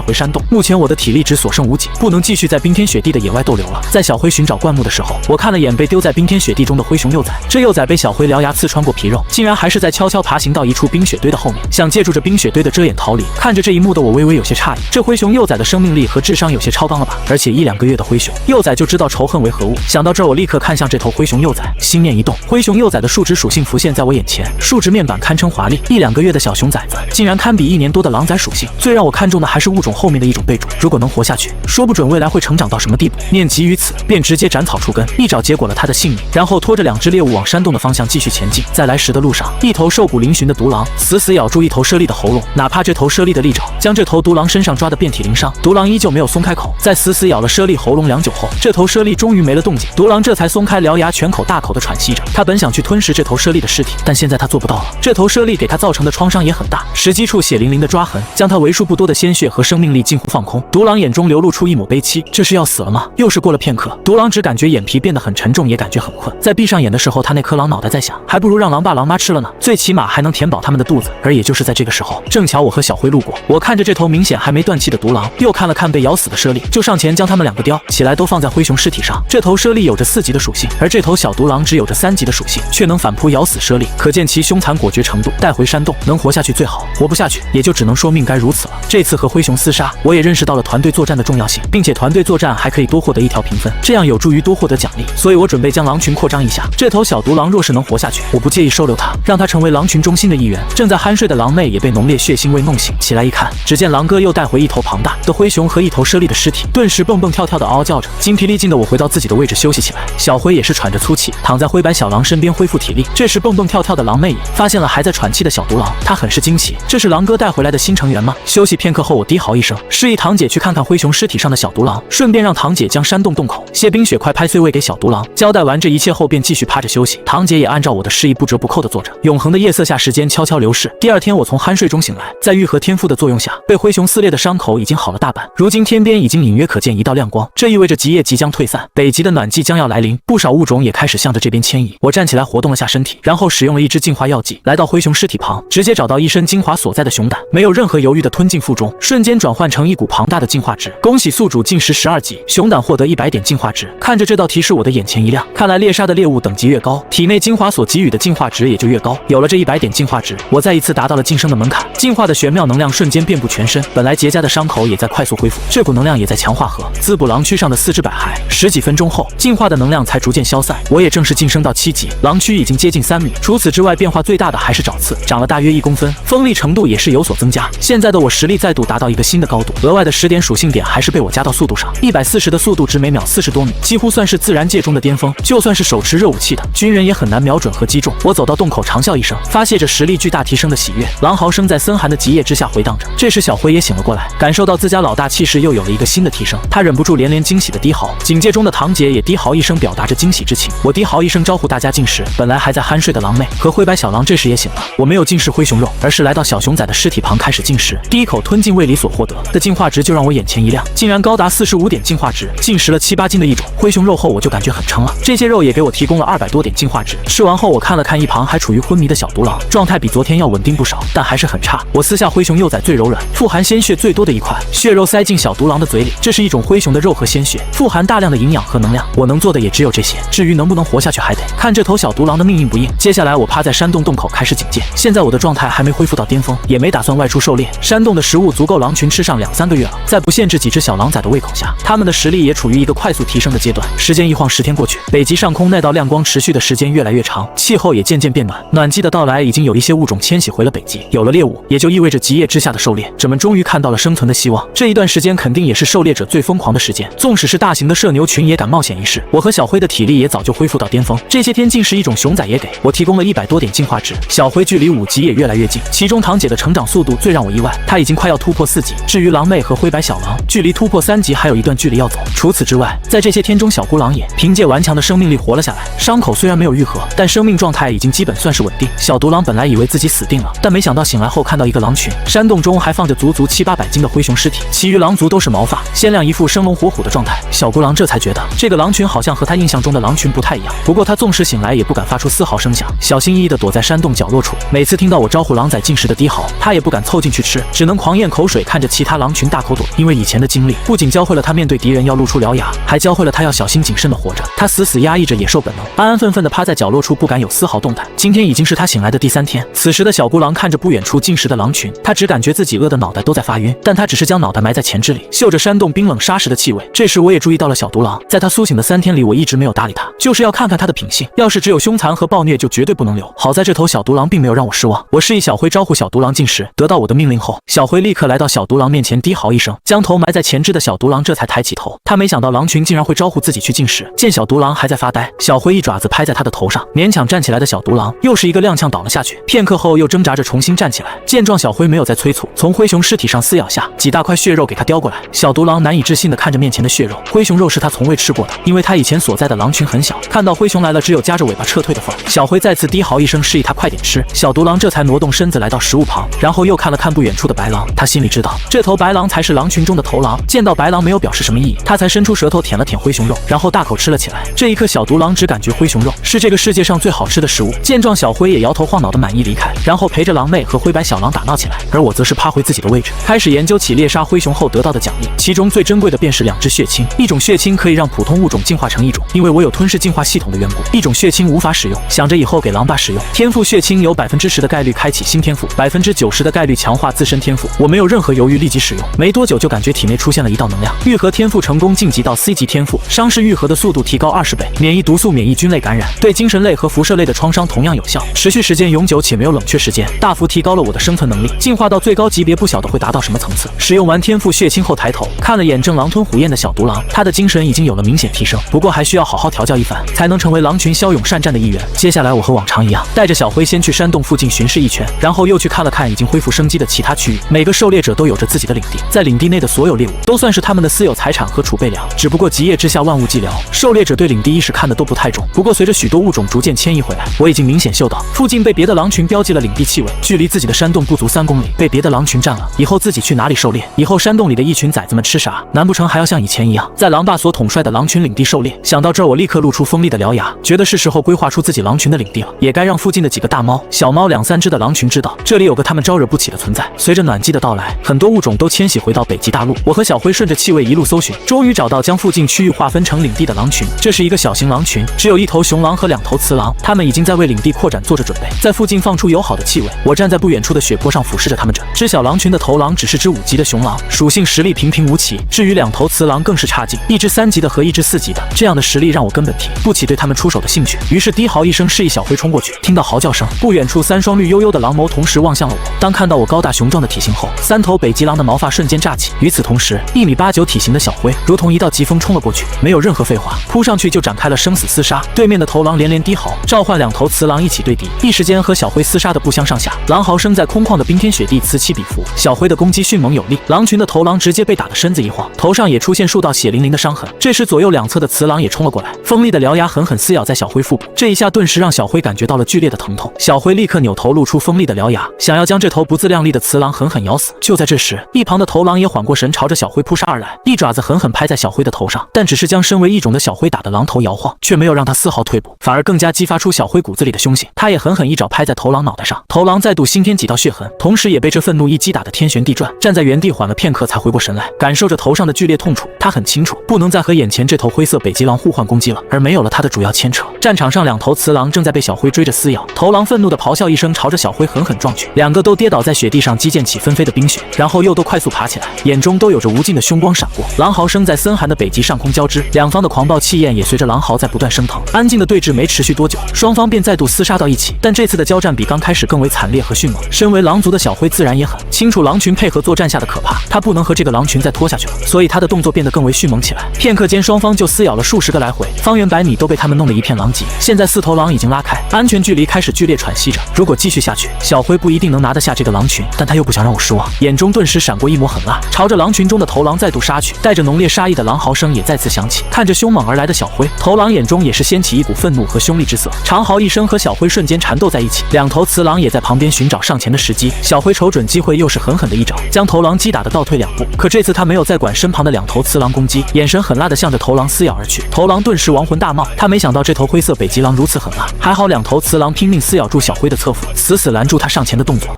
回山洞。目前我的体力值所剩无几，不能继续在冰天雪地的野外逗留了。在小灰寻找灌木的时候，我看了眼被丢在冰天雪地中的灰熊幼崽，这幼崽被小灰獠牙刺穿过皮肉，竟然还是在悄悄爬行到一处冰雪堆的后面，想借助着冰雪堆的遮掩逃离。看着这一幕的我微微有些诧异，这灰熊幼崽的生命力和智商有些超纲了吧？而且1-2个月的灰熊幼崽就知道仇恨为何物。想到这儿，我立刻看向这头灰熊幼崽，心念一动，灰熊幼崽的数值属性浮现在我眼前，数值面板堪称华丽。1-2个月的小熊崽子竟然堪比1年多的狼崽属性。最让我看重的还是物种后面的一种备注，如果能活下去，说不准未来会成长到什么地步。念及于此，便直接斩草除根，一爪结果了他的性命，然后拖着2只猎物往山洞的方向继续前进。在来时的路上，一头瘦骨嶙峋的毒狼死死咬住一头猞猁的喉咙，哪怕这头猞猁的利爪将这头毒狼身上抓得遍体鳞伤，毒狼依旧没有松开口。在死死咬了猞猁喉咙良久后，这头猞猁终于没了动静，毒狼这才松开獠牙，全口大口的喘息着。他本想去吞噬这头猞猁的尸体，但现在他做不到了。这头猞猁给他造成的创伤也很大，实际处血淋淋的抓痕将他为数不多的鲜血和生命力近乎放空。毒狼眼中流露出一抹悲戚，这是要死了吗？又是过了片刻，毒狼只感觉眼皮变得很沉重，也感觉很困。在闭上眼的时候，他那颗狼脑袋在想，还不如让狼爸狼妈吃了呢，最起码还能填饱他们的肚子。而也就是在这个时候，正巧我和小灰路过，我看着这头明显还没断气的毒狼，又看了看被咬死的猞猁，就上前将他们2个叼起来，都放在灰熊尸体上。这头猞猁有着4级的属性，而这头小毒狼只有着3级的属性，却能反扑咬死猞猁，可见其凶残果决程度。带回山洞，能活下去最好，活不下去也就只能说命该如此了。这次和灰熊厮杀，我也认识到了团队作战的重要性，并且团队作战还可以多获得1条评分，这样有助于多获得奖励。所以我准备将狼群扩张一下，这头小毒狼若是能活下去，我不介意收留它，让它成为狼群中心的一员。正在酣睡的狼妹也被浓烈血腥味弄醒，起来一看，只见狼哥又带回一头庞大的灰熊和一头猞猁的尸体，顿时蹦蹦跳跳的嗷嗷叫着。精疲力尽的我回到自己的位置休息起来，小灰也是喘着粗气，躺在灰白小狼身边恢复体力。这时蹦蹦跳跳的狼妹也发现了还在喘气的小毒狼，她很是惊奇，这是狼哥带回来的新成员吗？休息片刻后，我低嚎一声，示意堂姐去看看灰熊尸体上的小毒狼，顺便让堂姐将山洞洞口蟹冰血块拍碎喂给小毒狼。交代完这一切后，便继续趴着休息。堂姐也按照我的示意不折不扣地做着。永恒的夜色下，时间悄悄流逝。第2天，我从酣睡中醒来，在愈合天赋的作用下，被灰熊撕裂的伤口已经好了大半。如今天边已经隐约可见一道亮光，这意味着极夜即将退散，北极的暖季将要来临，不少物种也开始向着这边迁移。我站起来活动了下身体，然后使用了1支净化药剂，来到灰熊尸体旁，直接找到一身精华所在的熊胆，没有任何犹豫地吞进腹中，瞬间转换成一股庞大的净化值。恭喜宿主进食12级，熊胆获得100点净化值。看着这道提示，我的眼前一亮，看来猎杀的猎物等级越高，体内精华所给予的净化值也就越高。有了这100点净化值，我再一次达到了晋升的门槛，净化的玄妙能量瞬间遍布全身，本来结痂的伤口也在快速恢复，这股能量也在强化和滋补狼躯上的4只百骸。10几分钟后，净化的能量才逐渐消散，我也正式晋升到7级，狼躯已经接近3米。除此之外，变化最大的还是爪刺，长了大约1公分，锋利程度也是有所增加。现在的我实力再度达到一个新的高度，额外的10点属性点还是被我加到速度上，140的速度值每秒40多米，几乎算是自然界中的巅峰。就算是手持热武器的军人也很难瞄准和击中。我走到洞口，长啸一声，发泄着实力巨大提升的喜悦。狼嚎声在森寒的极夜之下回荡着。这时小灰也醒了过来，感受到自家老大气势又有了一个新的提升，他忍不住连连惊喜的低嚎。警戒中的堂姐也低嚎一声，表达着惊喜之情。我低嚎一声招呼大家进食。本来还在酣睡的狼妹和灰白小狼这时也醒了。我没有进食灰熊肉，而是来到小熊仔的尸体旁开始进食。第一口吞进胃里所获得的净化值就让我眼前一亮，竟然高达45点净化值。进食了7、8斤的一种灰熊肉后，我就感觉很撑了。这些肉也给我提供了200多点净化值。吃完后，我看了看一旁还处于昏迷的小毒狼，状态比昨天要稳定不少，但还是很差。我撕下灰熊幼崽最柔软、富含鲜血最多的一块血肉，塞进小毒狼的嘴里。这是一种灰熊的肉和鲜血，富含大量的营养和能量。我能做的也只有这些，至于能不能活下去，还得看这头小毒狼的命硬不硬。接下来我趴在山洞洞口开始警戒。现在我的状态还没恢复到巅峰，也没打算外出狩猎。山洞的食物足够狼群吃上2、3个月了，在不限制几只小狼崽的胃口下，它们的实力也处于一个快速提升的阶段。时间一晃10天过去，北极上空那道亮光持续的时间越来越长，气候也渐渐变暖。暖季的到来已经有一些物种迁徙回了北极，有了猎物，也就意味着极夜之下的狩猎者们终于看到了生存的希望。这一段时间肯定也是狩猎者最疯狂的时间，纵使是大型的社牛群也敢冒险一试。我和小灰的体力也早就恢复到巅峰，这些天进食一种熊仔也给我提供了100多点净化值。小灰距离5级也越来越近，其中堂姐的成长速度最让我意外，她已经快要要突破4级。至于狼妹和灰白小狼，距离突破3级还有一段距离要走。除此之外，在这些天中，小孤狼也凭借顽强的生命力活了下来，伤口虽然没有愈合，但生命状态已经基本算是稳定。小独狼本来以为自己死定了，但没想到醒来后看到一个狼群，山洞中还放着足足700-800斤的灰熊尸体，其余狼族都是毛发鲜亮，一副生龙活虎的状态。小孤狼这才觉得这个狼群好像和他印象中的狼群不太一样。不过他纵使醒来也不敢发出丝毫声响，小心翼翼地躲在山洞角落处。每次听到我招呼狼崽进食的低嚎，他也不敢凑进去吃，只能狂咽口水，看着其他狼群大口躲。因为以前的经历不仅教会了他面对敌人要露出獠牙，还教会了他要小心谨慎地活着。他死死压抑着野兽本能，安安分分地趴在角落处，不敢有丝毫动弹。今天已经是他醒来的第3天。此时的小孤狼看着不远处进食的狼群，他只感觉自己饿得脑袋都在发晕，但他只是将脑袋埋在前肢里，嗅着山洞冰冷沙石的气味。这时我也注意到了小独狼，在他苏醒的3天里，我一直没有搭理他，就是要看看他的品性。要是只有凶残和暴虐，就绝对不能留。好在这头小独狼并没有让我失望。我示意小灰招呼小独狼进食，得到我的命令后，小灰立刻来到小独狼面前，低嚎一声，将头埋在前肢的小独狼这才抬起头。他没想到狼群竟然会招呼自己去进食。见小独狼还在发呆，小灰一爪子拍在他的头上，勉强站起来的小独狼又是一个踉跄倒了下去。片刻后又挣扎着重新站起来。见状，小灰没有再催促，从灰熊尸体上撕咬下几大块血肉给他叼过来。小独狼难以置信地看着面前的血肉，灰熊肉是他从未吃过的，因为他以前所在的狼群很小，看到灰熊来了只有夹着尾巴撤退的份。小灰再次低嚎一声，示意他快点吃。小独狼这才挪动身子来到食物旁，然后又看了看不远处的白狼，他心里知道这头白狼才是狼群中的头狼。见到白狼没有表示什么异议，他才伸出舌头舔了舔灰熊肉，然后大口吃了起来。这一刻，小独狼只感觉灰熊肉是这个世界上最好吃的食物。见状，小灰也摇头晃脑的满意离开，然后陪着狼妹和灰白小狼打闹起来，而我则是趴回自己的位置，开始研究起猎杀灰熊后得到的奖励。其中最珍贵的便是2只血清，一种血清可以让普通物种进化成异种，因为我有吞噬进化系统的缘故，一种血清无法使用，想着以后给狼爸使用。天赋血清有10%的概率开启新天赋，90%的概率强化自身天赋。我没有任何犹豫，立即使用。没多久就感觉体内出现了一道能量，愈合天赋成功晋级到 C 级天赋，伤势愈合的速度提高20倍，免疫毒素、免疫菌类感染，对精神类和辐射类的创伤同样有效，持续时间永久且没有冷却时间，大幅提高了我的生存能力。进化到最高级别不晓得会达到什么层次。使用完天赋血清后抬头看了眼正狼吞虎咽的小独狼，他的精神已经有了明显提升，不过还需要好好调教一番，才能成为狼群骁勇善战的一员。接下来我和往常一样，带着小灰先去山洞附近巡视一圈，然后又去看了看已经恢复生机的其他区域。每个狩猎者都有着自己的领地，在领地内的所有猎物都算是他们的私有财产和储备粮，只不过极夜之下万物寂寥，狩猎者对领地意识看得都不太重。不过随着许多物种逐渐迁移回来，我已经明显嗅到附近被别的狼群标记了领地气味，距离自己的山洞不足3公里，被别的狼群占了。以后自己去哪里狩猎？以后山洞里的一群崽子们吃啥？难不成还要像以前一样，在狼爸所统帅的狼群领地狩猎？想到这儿，我立刻露出锋利的獠牙，觉得是时候规划出自己狼群的领地了，也该让附近的几个大猫、小猫2-3只的狼群知道，这里有个他们招惹不起的存在。随着暖季的到来，很多物种都迁徙回到北极大陆。我和小灰顺着气味一路搜寻，终于找到将附近区域划分成领地的狼群。这是一个小型狼群，只有1头雄狼和2头雌狼，它们已经在为领地扩展做着准备，在附近放出友好的气味。我站在不远处的雪坡上俯视着它们。只小狼群的头狼只是只5级的雄狼，属性实力平平无奇。至于2头雌狼更是差劲，1只3级的和1只4级的，这样的实力让我根本提不起对他们出手的兴趣。于是低嚎一声，示意小灰冲过去。听到嚎叫声，不远处3双绿油油的狼眸同时望向了我。当看到我高大雄壮的体型后，3头北极狼的毛发瞬间炸起。与此同时，1米89体型的小灰如同一道疾风冲了过去，没有任何废话，扑上去就展开了生死厮杀。对面的头狼连连低嚎，召唤2头雌狼一起对敌，一时间和小灰厮杀的不相上下。狼嚎声在空旷的冰天雪地此起彼伏。小灰的攻击迅猛有力，狼群的头狼直接被打得身子一晃，头上也出现数道血淋淋的伤痕。这时左右2侧的雌狼也冲了过来，锋利的獠牙狠狠撕咬在小灰腹部，这一下顿时让小灰感觉到了剧烈的疼痛。小灰立刻扭头露出锋利的獠牙，想要将这头不自量力的雌狼狠狠咬死。就在这时，一旁的头狼也缓过神，朝着小灰扑杀而来，一爪子狠狠拍在小灰的头上，但只是将身为异种的小灰打得狼头摇晃，却没有让他丝毫退步，反而更加激发出小灰骨子里的凶性。他也狠狠一爪拍在头狼脑袋上，头狼再度新添几道血痕，同时也被这愤怒一击打得天旋地转，站在原地缓了片刻才回过神来，感受着头上的剧烈痛楚。他很清楚，不能再和眼前这头灰色北极狼互换攻击了，而没有了他的主要牵扯。战场上2头雌狼正在被小灰追着撕咬，头狼愤怒地咆哮一声，朝着小灰狠狠撞去，2个都跌倒在雪地上，击溅起纷飞的冰雪，然后又都快速爬起来，眼中都有着无尽的凶光闪过。狼嚎声在森寒的北极上空交织，两方的狂暴气焰也随着狼嚎在不断升腾。安静的对峙没持续多久，双方便再度厮杀到一起，但这次的交战比刚开始更为惨烈和迅猛。身为狼族的小灰自然也很清楚狼群配合作战下的可怕，他不能和这个狼群再拖下去了，所以他的动作变得更为迅猛起来。片刻间，双方就撕咬了数十个来回，方圆100米都被他们弄得一片狼藉。现在4头狼已经拉开安全距离，开始剧烈喘息着。如果继续下去，小灰不一定能拿得下这个狼群，但他又不想让我失望。望，眼中顿时闪过一抹狠辣，朝着狼群中的头狼再度杀去。带着浓烈杀意的狼嚎声也再次响起。看着凶猛而来的小灰，头狼眼中也是掀起一股愤怒和凶厉之色，长嚎一声和小灰瞬间缠斗在一起。两头雌狼也在旁边寻找上前的时机。小灰瞅准机会，又是狠狠的一爪，将头狼击打的倒退2步。可这次他没有再管身旁的2头雌狼攻击，眼神狠辣的向着头狼撕咬而去。头狼顿时亡魂大冒，他没想到这头灰色北极狼如此狠辣，还好2头雌狼拼命撕咬住小灰的侧腹，死死拦住他上前的动作。